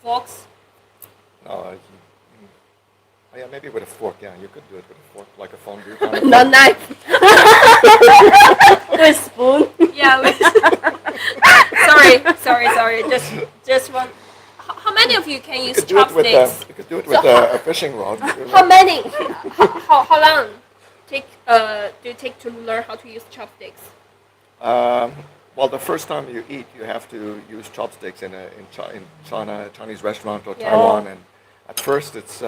forks? no, oh, yeah, maybe with a fork. Yeah, you could do it with a fork, like a fondue. Kind of No fork. knife. With spoon? Yeah. Sorry. Just one. How many of you can You use could do it with chopsticks? you could do it So with a fishing rod. How many? How long do you take to learn how to use chopsticks? Well, the first time you eat, you have to use chopsticks in China, Chinese restaurant or Yeah. Taiwan, and at first it's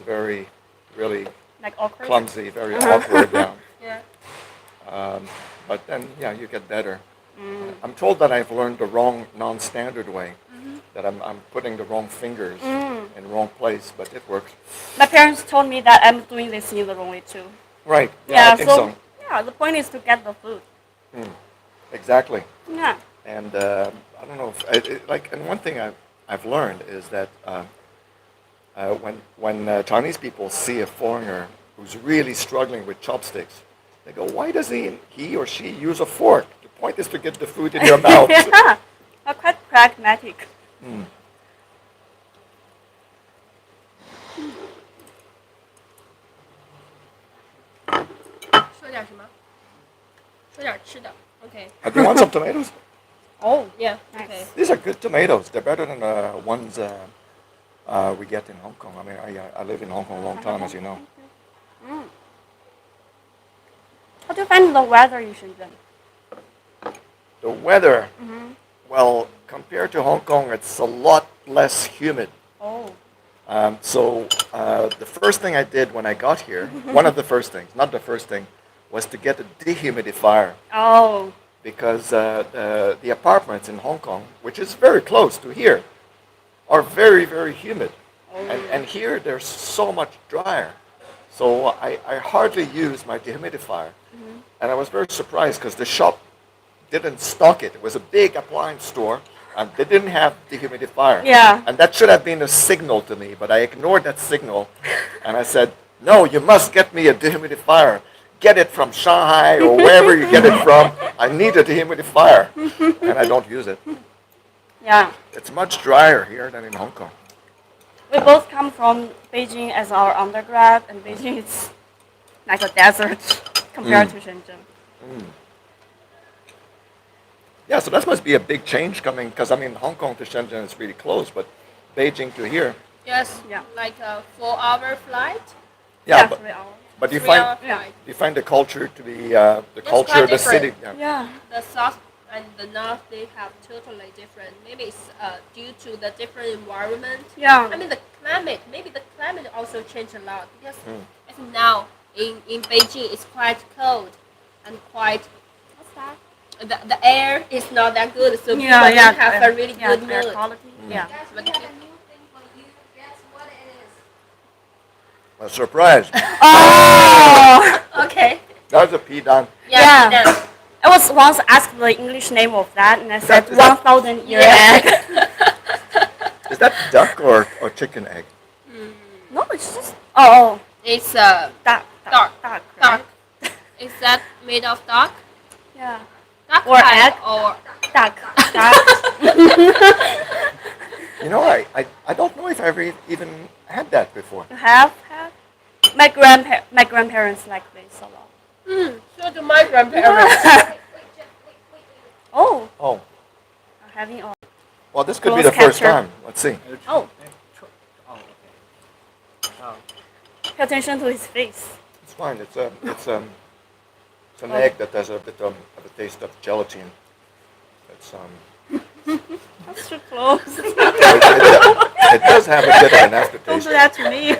very really Like awkward? clumsy, very awkward. Yeah. Yeah. But then, yeah, you get better. I'm told that I've learned the wrong non-standard way, that I'm putting the wrong fingers in the wrong place, but it works. My parents told me that I'm doing this in the wrong way too. Right. Yeah, I think so. Yeah, the point is to get the food. Exactly. Yeah. And I don't know if and one thing I've learned is that when Chinese people see a foreigner who's really struggling with chopsticks, they go, "Why does he or she use a fork? The point is to get the food in your mouth." Yeah. I'm quite pragmatic. 说点什么？说点吃的。Okay. Do you want some tomatoes? Oh. Yeah. Nice. Okay. These are good tomatoes. They're better than the ones we get in Hong Kong. I mean, I live in Hong Kong a long time, as you know. How do you find the weather in Shenzhen? The weather, well, compared to Hong Kong, it's a lot less humid. Oh. So the first thing I did when I got here, one of the first things, not the first thing, was to get a dehumidifier. Oh. Because the apartments in Hong Kong, which is very close to here, are very, very humid. And here they're so much drier. So I hardly use my dehumidifier. And I was very surprised because the shop didn't stock it. It was a big appliance store, and they didn't have dehumidifier. Yeah. And that should have been a signal to me, but I ignored that signal. And I said, "No, you must get me a dehumidifier. Get it from Shanghai or wherever you get it from. I need a dehumidifier." And I don't use it. Yeah. It's much drier here than in Hong Kong. We both come from Beijing as our undergrad, and Beijing is like a desert compared to Shenzhen. Yeah, so that must be a big change coming, because I mean, Hong Kong to Shenzhen is really close, but Beijing to here. Yes. Yeah. Like a 4-hour flight. Yeah, but, 3 hours. but you 3-hour find flight. you find the culture to be the culture quite of the city. different. Yeah. Yeah. The south and the north, they have totally different. Maybe it's due to the different environment. Yeah. I mean, the climate. Maybe the climate also changed a lot because I think now in Beijing it's quite cold and quite. What's that? The air is not that good, so people don't have a really good air mood. quality. Yeah. Guys, we have a new thing for you. Guess what it is? A surprise. Oh. Okay. That's a pea done. Yeah. Then. I was once asked the English name of that, and I said Is that- 1,000 year Yeah. egg. Is that duck or chicken egg? No, it's just oh, It's duck. Duck. Duck. duck. Right? Is that made of duck? Yeah. Duck Or pie egg. or Duck. Duck. You know, I don't know if I've even had that before. You have had? My grandparents like this a lot. so do my grandparents. Oh, Oh, I'm having all. well, this could be Close the first capture. time. Let's see. Oh. Oh, okay. Pay attention to his face. It's fine. It's an egg that has a bit of a taste of gelatin. It's That's too close. it does have a bit of an Don't aftertaste. do that to me.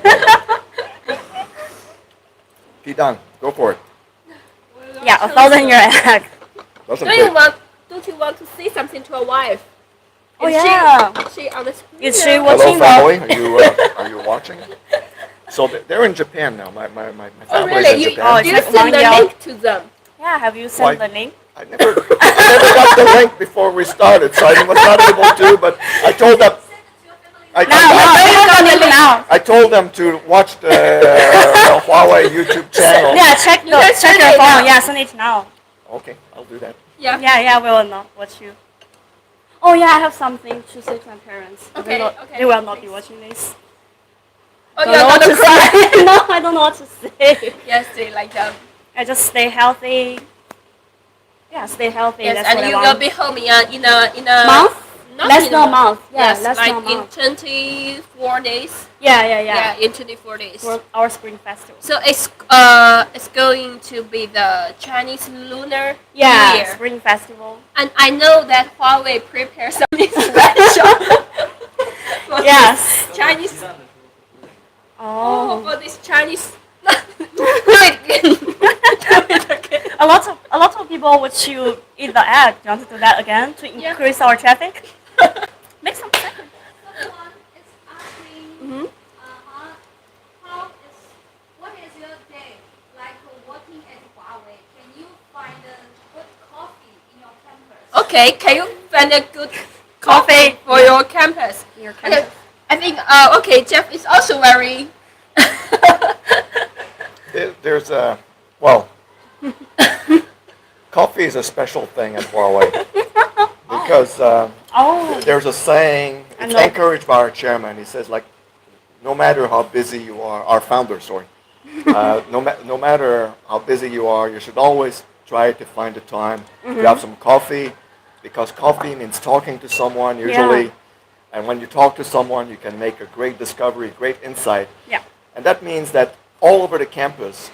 Pidan, go for it. Yeah, 1,000-year egg. Doesn't Don't you take- want? Don't you want to say something to a wife? Oh, Is yeah. She on the screen. Is now? she Hello, watching family. Are you watching? So they're in Japan now. My Oh family really? is in You, Japan. do you Like send the 1 year. link to them? Yeah, have you Why? sent the link? I never got the link before we started, so I was not able to. But I told them. Send it to your family. I, No, I, don't the link now. I told them to watch the Huawei YouTube channel. Yeah, check You can check send your it phone. now. Yeah, send it now. Okay, I'll do that. Yeah. Yeah, we will not watch you. Oh yeah, I have something to say to my parents. Okay, okay, They will not be thanks. watching this. Oh, Don't you're know what gonna to cry. say. No, I don't know what to say. Yes, they like them. I just stay healthy. Yeah, stay healthy. Yes, That's and what I you want. will be home in a Month? Not Less in than a month. Yeah, Yes, less like than a in month. 24 days. Yeah. in 24 days. For our spring festival. So it's going to be the Chinese Lunar New Yeah, Year. spring festival. And I know that Huawei prepares something special for Yes. this Chinese. Oh. For this Chinese. Do it again. A lot of people would choose eat the egg. Do you want to do that again to Yeah. increase our traffic? Make some sense. Someone is asking, Mhm. what is your day like working at Huawei? Can you find a good coffee in your campus? Okay, can you find a good Coffee. for your campus? Your Okay, campus. I think okay, Jeff is also very. There's a coffee is a special thing at Huawei because Oh. there's a saying. I It's know. encouraged by our chairman. He says like, no matter how busy you are, our founder, sorry, no matter how busy you are, you should always try to find the time to have some coffee, because coffee means talking to someone usually, and when you talk to someone, you can make a great discovery, great insight, Yeah. and that means that all over the campus,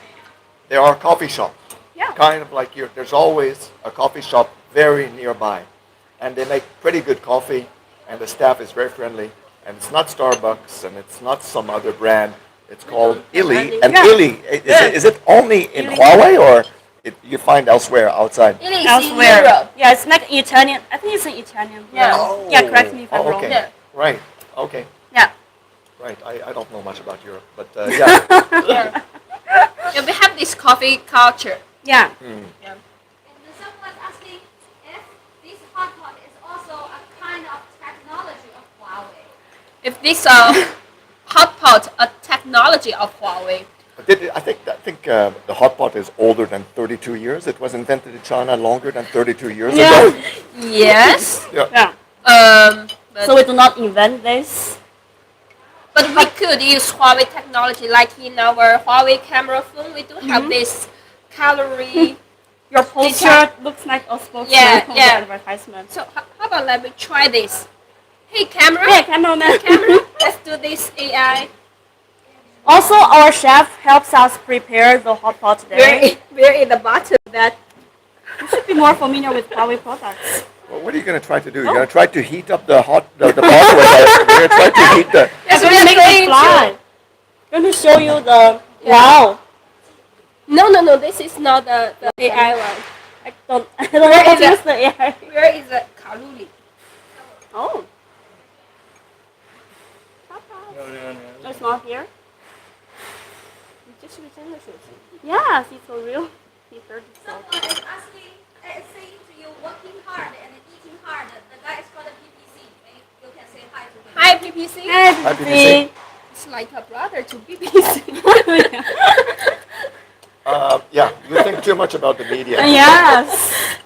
there are coffee shops. Yeah. Kind of like there's always a coffee shop very nearby, and they make pretty good coffee, and the staff is very friendly, and it's not Starbucks, and it's not some other brand. It's called Ili, and Yeah. Ili is it only in Ili. Huawei or you find elsewhere outside? It is in Elsewhere. Europe. Yeah, it's like Italian. I think it's an Italian. Yeah. brand. Yeah, correct me if I'm wrong. Okay, Yeah. right, okay, Yeah. right. I don't know much about Europe, but yeah. Yeah. Yeah, we have this coffee culture. Yeah. Hmm. Yeah. And someone's asking if this hot pot is also a kind of technology of Huawei. If this hot pot a technology of Huawei. I think the hot pot is older than 32 years. It was invented in China longer than 32 years Yeah. ago. Yes. Yeah. Yeah. But, So we do not invent this. but we could use Huawei technology, like in our Huawei camera phone. We do have this calorie. Your poster looks like a spokesman Yeah, of yeah. the advertisement. So how about let me try this? Hey camera, Hey, cameraman. camera, let's do this AI. Also, our chef helps us prepare the hot pot today. We're in the bottom of that. You should be more familiar with Huawei products. Well, what are you going to try to do? You're going to try to heat up the pot with you're going to try to heat the. Yes, I'm we going to are make it going fly. I'm going to show you the. Wow. No, this is not the AI one. I don't know how to use the AI. Where is the kaluli? Oh, 有有有。 it's not here. Yes, it's a real. He heard it so. Someone is asking, saying to you, working hard and eating hard. The guy is called PPC. Maybe you can say hi to him. Hi PPC. Hey, Hi, BBC. It's like a brother to BBC. Yeah, you think too much about the media. Yes.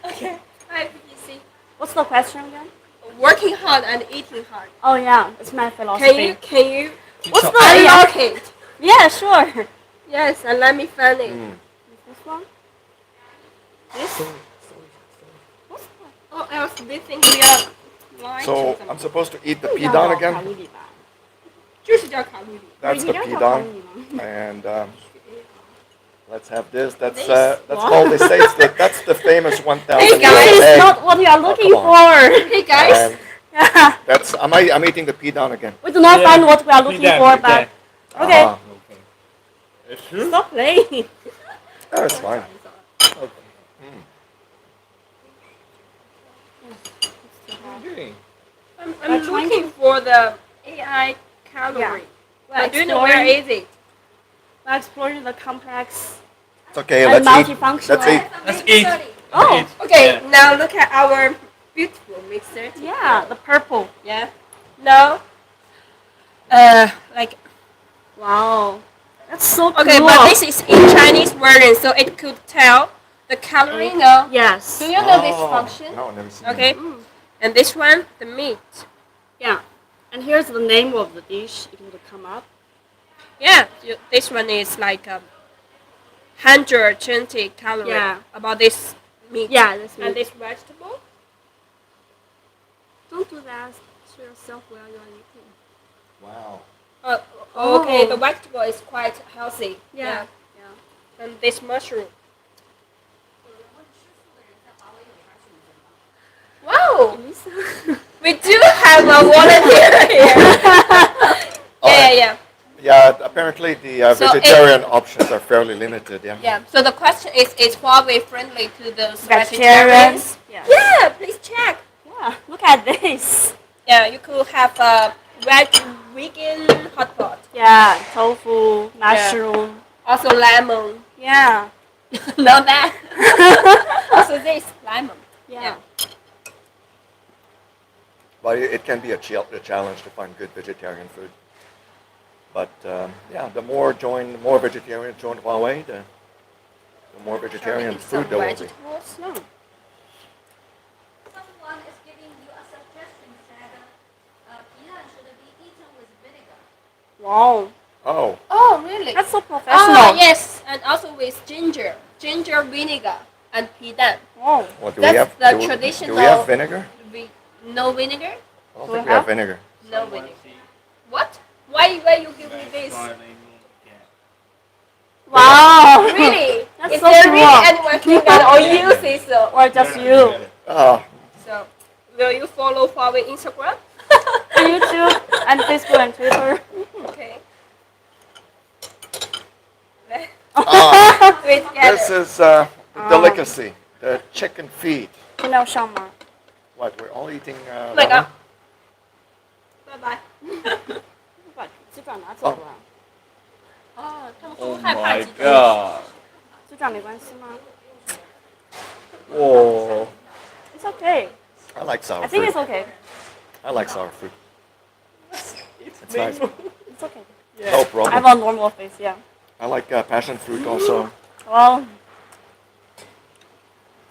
Okay. Hi PPC. What's the question again? Working hard and eating hard. Oh yeah, it's my philosophy. Can you What's the allocate? Yeah, sure. Yes, and let me find it. This one? This? What's that? Oh, else they think we are lying to So them. I'm supposed to eat the pidan again. 就是叫卡路里。 That's the 一定要叫 pidon. 卡路里吗？ And let's have this. That's This? called. They say that's the famous 1,000 Hey, year guys. old This is egg. not what we are looking come on. for. Hey guys. And Yeah. that's I'm eating the pidon again. We do not find what we are looking for, but okay. Uh-huh. Okay. Sure. Stop playing. Oh, it's fine. Okay. I'm We're trying looking for the AI calorie. Yeah. But do you know where is it? We're exploring the complex It's okay. and Let's eat. multifunctional. Let's eat. Let's eat. Oh, Okay, now look at our beautiful mixer. yeah, the purple. Yeah. No. Like Wow, that's so cool. okay, but this is in Chinese version, so it could tell the calorie. No. Yes. Do you know this Oh, function? No, I've never seen Okay. Mm. And this one, the meat. Yeah. And here's the name of the dish. It will come up. Yeah. This one is like 120 calorie. Yeah. About this meat. Yeah, this And meat. this vegetable. Don't do that to yourself while you are eating. Wow. Okay, Oh. the vegetable is quite healthy. Yeah. And this mushroom. Wow, we do have a volunteer here. Yeah. Yeah. Apparently the So vegetarian options are fairly limited. Yeah. Yeah. So the question is Huawei friendly to those Vegetarians. vegetarians? Yeah. Yeah, please check. Yeah. Look at this. Yeah, you could have a vegan hot pot. Yeah. Tofu, mushroom. Also lemon. Yeah. Not that. Also this lemon. Yeah. But it can be a challenge to find good vegetarian food. But yeah, the more vegetarians join Huawei, the more vegetarian Eat food some there will be. vegetables. No. Someone is giving you a suggestion that peanut should be eaten with vinegar. Wow. Oh, Oh, really? That's so professional. Oh, yes, and also with ginger vinegar, and pidan. Wow. well, do That's we have the do we traditional- have vinegar? No vinegar? I don't Do think we we have have? vinegar. No vinegar. What? Why you give me this? Wow. Really? That's Is so there cool. really anyone think that, or you say so? Or just you. Oh, So, will you follow Huawei Instagram? On YouTube and Facebook and Twitter. Okay. ah, Wait, this is the delicacy, the chicken feet. 真的要上吗？ What, we're all eating Like lemon? Bye bye. 把鸡爪拿走了，哦，他们 Oh 说害怕 my 鸡爪。 god. 鸡爪没关系吗 Oh,？It's okay. I like sour I think fruit. it's okay. I like sour fruit. It's nice. It's okay. No I have problem. a normal face, yeah. I like passion fruit also. Well.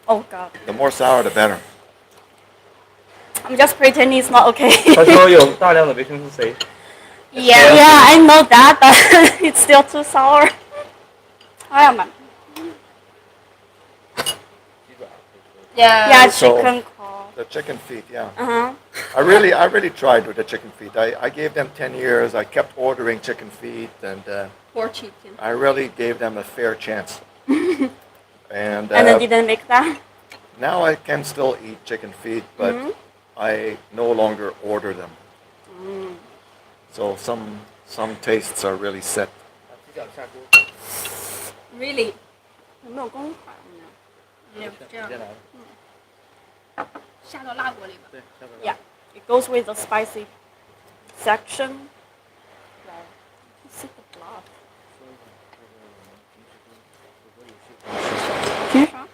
Oh god. The more sour, the better. I'm just pretending it's not okay. 他说有大量的维生素 C。 Yeah. Yeah, I know that, but it's still too sour. 哎呀妈 Yeah. Yeah, So- chicken call. The chicken feet, yeah. Uh-huh. I really tried with the chicken feet. I gave them 10 years. I kept ordering chicken feet, and Poor chicken. I really gave them a fair chance. And And then didn't make that. now I can still eat chicken feet, but Mhm. I no longer order them. So some tastes are really set. 鸡脚下锅， Really? 有没有公款呢？这样直接来。下到辣锅里吧。对，下锅。 Yeah, it goes with the spicy section. Wow. See the blood. 平时啥？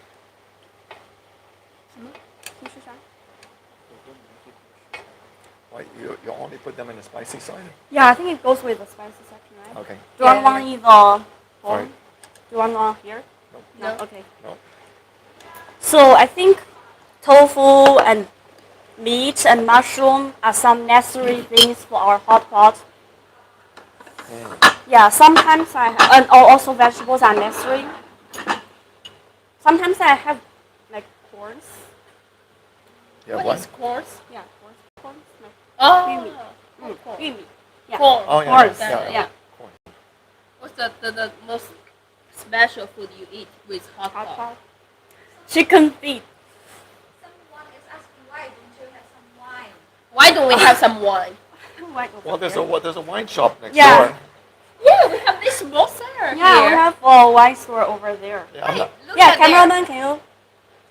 什么？平时啥？ Why, you only put them in the spicy side? Yeah, I think it goes with the spicy section, right? Okay. Do you Yeah. want either home? Right. Do you want one here? No. Okay. No. So I think tofu and meat and mushroom are some necessary things for our hot pot. Yeah, sometimes and also vegetables are necessary. Sometimes I have like corns. Yeah, What what? is corns? Yeah, corns. Corns. Like, Oh. 玉米。玉米。Yeah. Corn. Oh, yeah. Corns. Yeah. Yeah. Corn. What's the most special food you eat with hot Hot pot? pot. Chicken feet. Someone is asking why don't you have some wine? Why don't we have some wine? Right Well, over there's a wine shop next Yeah. door. Yeah, we have this monster Yeah, here. we have a wine store over there. Yeah, I'm not, Look Yeah, at there. cameraman, can you?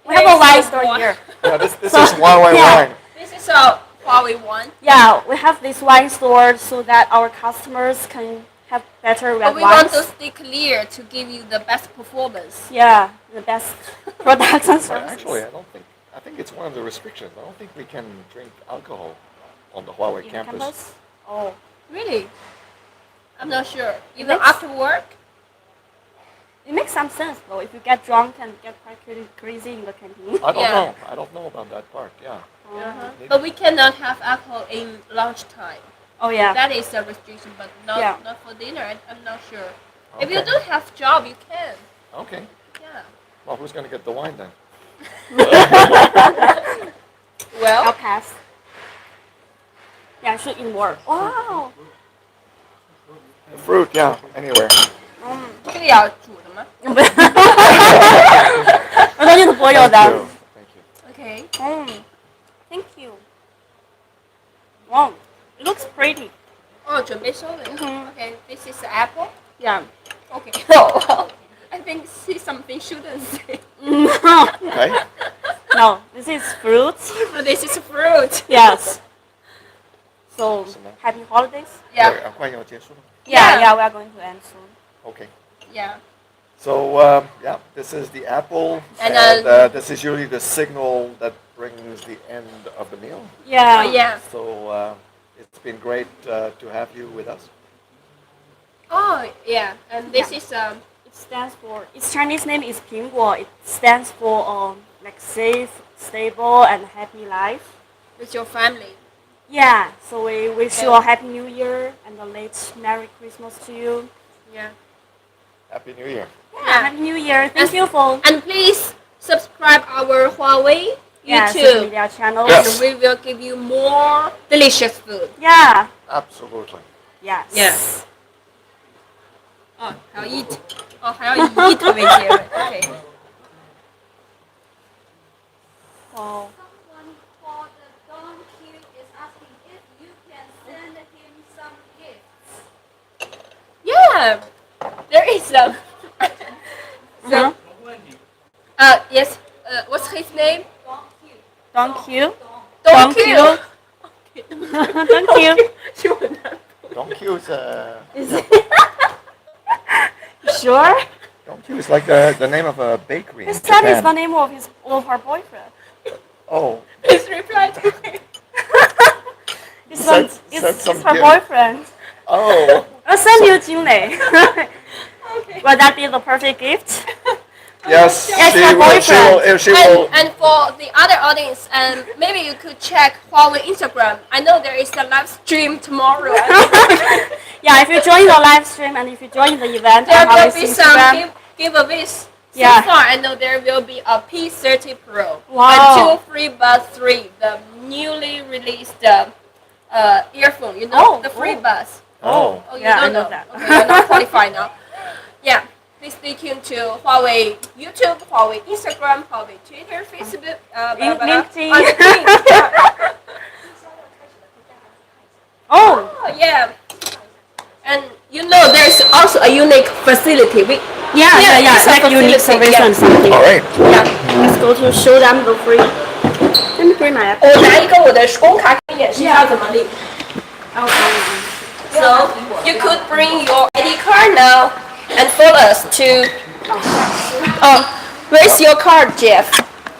We Where have a is wine the store wine? here. yeah, this So, is Huawei yeah. wine. This is a Huawei one. Yeah, we have this wine store so that our customers can have better red But we want wines. to stay clear to give you the best performance. Yeah, the best products and But services. actually, I think it's one of the restrictions. I don't think we can drink alcohol on the Huawei In campus. Oh, Really? I'm not sure. Even Next. after work? it makes some sense though. If you get drunk and get quite crazy in the canteen. I don't Yeah. know. I don't know about that part. Yeah. But we cannot have alcohol in lunchtime. Oh yeah. That is a restriction, but not, Yeah. not for dinner. I'm not sure. If you Okay. don't have job, you can. Okay. Yeah. Well, who's going to get the wine then? Well, I'll pass. Yeah, I should eat more. Wow. The fruit, yeah. Anywhere. 这个要煮的吗 I don't need to boil Thank them. you. Thank you.？Okay. Thank you. Wow, it looks pretty. 哦，准备收尾。Okay, this is apple. Yeah. Okay. Oh, I think see something shouldn't say. No, Okay. no, this is fruit. But this is fruit. Yes. So happy holidays. Yeah. 快要结束了。 Yeah, Yeah. yeah, we are going to end soon. Okay. Yeah. So yeah, this is the apple, And, and this is usually the signal that brings the end of the meal. Yeah. Oh yeah. So it's been great to have you with us. Oh yeah. And this Yeah. is It stands for, its Chinese name is 苹果. It stands for like safe, stable, and happy life. with your family. Yeah, so we wish you a happy new year and a late Merry Christmas to you. Yeah. Happy New Year. Yeah, happy new year. Thank you for And please subscribe our Huawei social YouTube. media channel. Yes. And we will give you more delicious food. Yeah. Absolutely. Yes. Yes. 哦，还要 eat，哦，还要以 eat 为结尾。OK。 Wow. Someone called Don Q is asking if you can send him some gifts. Yeah, there is some. So, yes. What's his name? Don Q. Thank you. Don't kill. Thank you. 是我男朋友 Don't Q is Sure? Don't Q is like the name of a bakery. His in son is Japan. the name of her boyfriend. Oh, Please reply to me. His Said- son said is some her gift. boyfriend. oh. I'll send you Jinlei. Okay. Will that be the perfect gift? Yes, Yes, she my will. She boyfriend. will. If she will. And for the other audience, maybe you could check Huawei Instagram. I know there is a live stream tomorrow. Yeah, if you join the live stream and if you join the event There on will Huawei's be some Instagram, giveaways. Yeah. So far, I know there will be a P30 Pro, Wow. a 2 FreeBuds 3, the newly released earphone. You Oh, know, the FreeBuds. Oh. Oh, you Yeah, I don't know know. that. Okay, you're not qualified now. Yeah. Please stay tuned to Huawei YouTube, Huawei Instagram, Huawei Twitter, Facebook, LinkedIn. LinkedIn. Oh, Oh, yeah. And you know there's also a unique facility. yeah, it's a like unique facility, service yeah. and something. All right. Yeah. Let's go to show them the free. Let me bring my app. 我拿一个我的工卡给你演示一下怎么领。 So you could bring your ID card now and follow us to. Oh, where's your card, Jeff?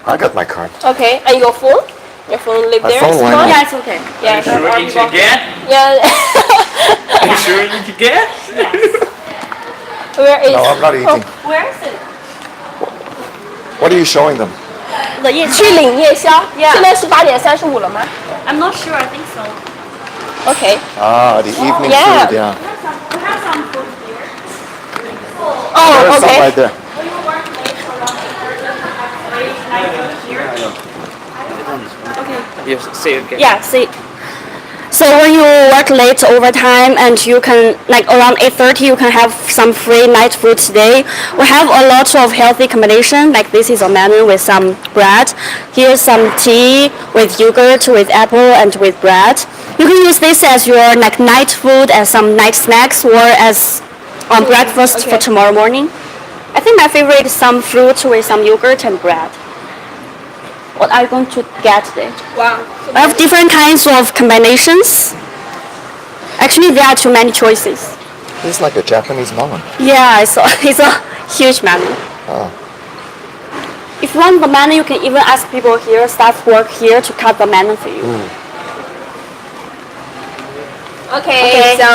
I got my card. Okay, and your phone? Your phone live My there? phone, why not? Yeah, it's okay. Yeah. Sure eat again? Yeah. You sure eat again? Where is? No, I'm not eating. Where is it? What are you showing them? The yes. 去领夜宵。 Yeah. 现在是8:35了吗 I'm not sure. I think so.？Okay. Ah, the evening yeah. food. Yeah. We have some food here. Oh, There's some okay. right there. Will you work late for the night here? You say again. Yeah, see. So when you work late overtime and you can, like around 8:30, you can have some free night food today. We have a lot of healthy combination. Like this is a menu with some bread. Here's some tea with yogurt, with apple, and with bread. You can use this as your like night food, as some night snacks, or as breakfast for tomorrow morning. I think my favorite is some fruit with some yogurt and bread. What are you going to get today? Wow. I have different kinds of combinations. Actually, there are too many choices. It's like a Japanese melon. Yeah, it's a huge menu. Oh. If you want the menu, you can even ask people here, staff work here to cut the menu for you. Okay, so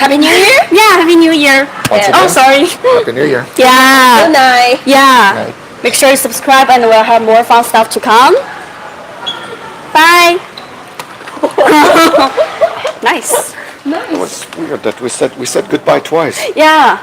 Happy New Year. Yeah, Happy New Year. Once Oh, again, sorry. Happy New Year. Yeah. Good night. Yeah. Right. Make sure you subscribe and we'll have more fun stuff to come. Bye. Nice. It was weird that we said goodbye twice. Yeah.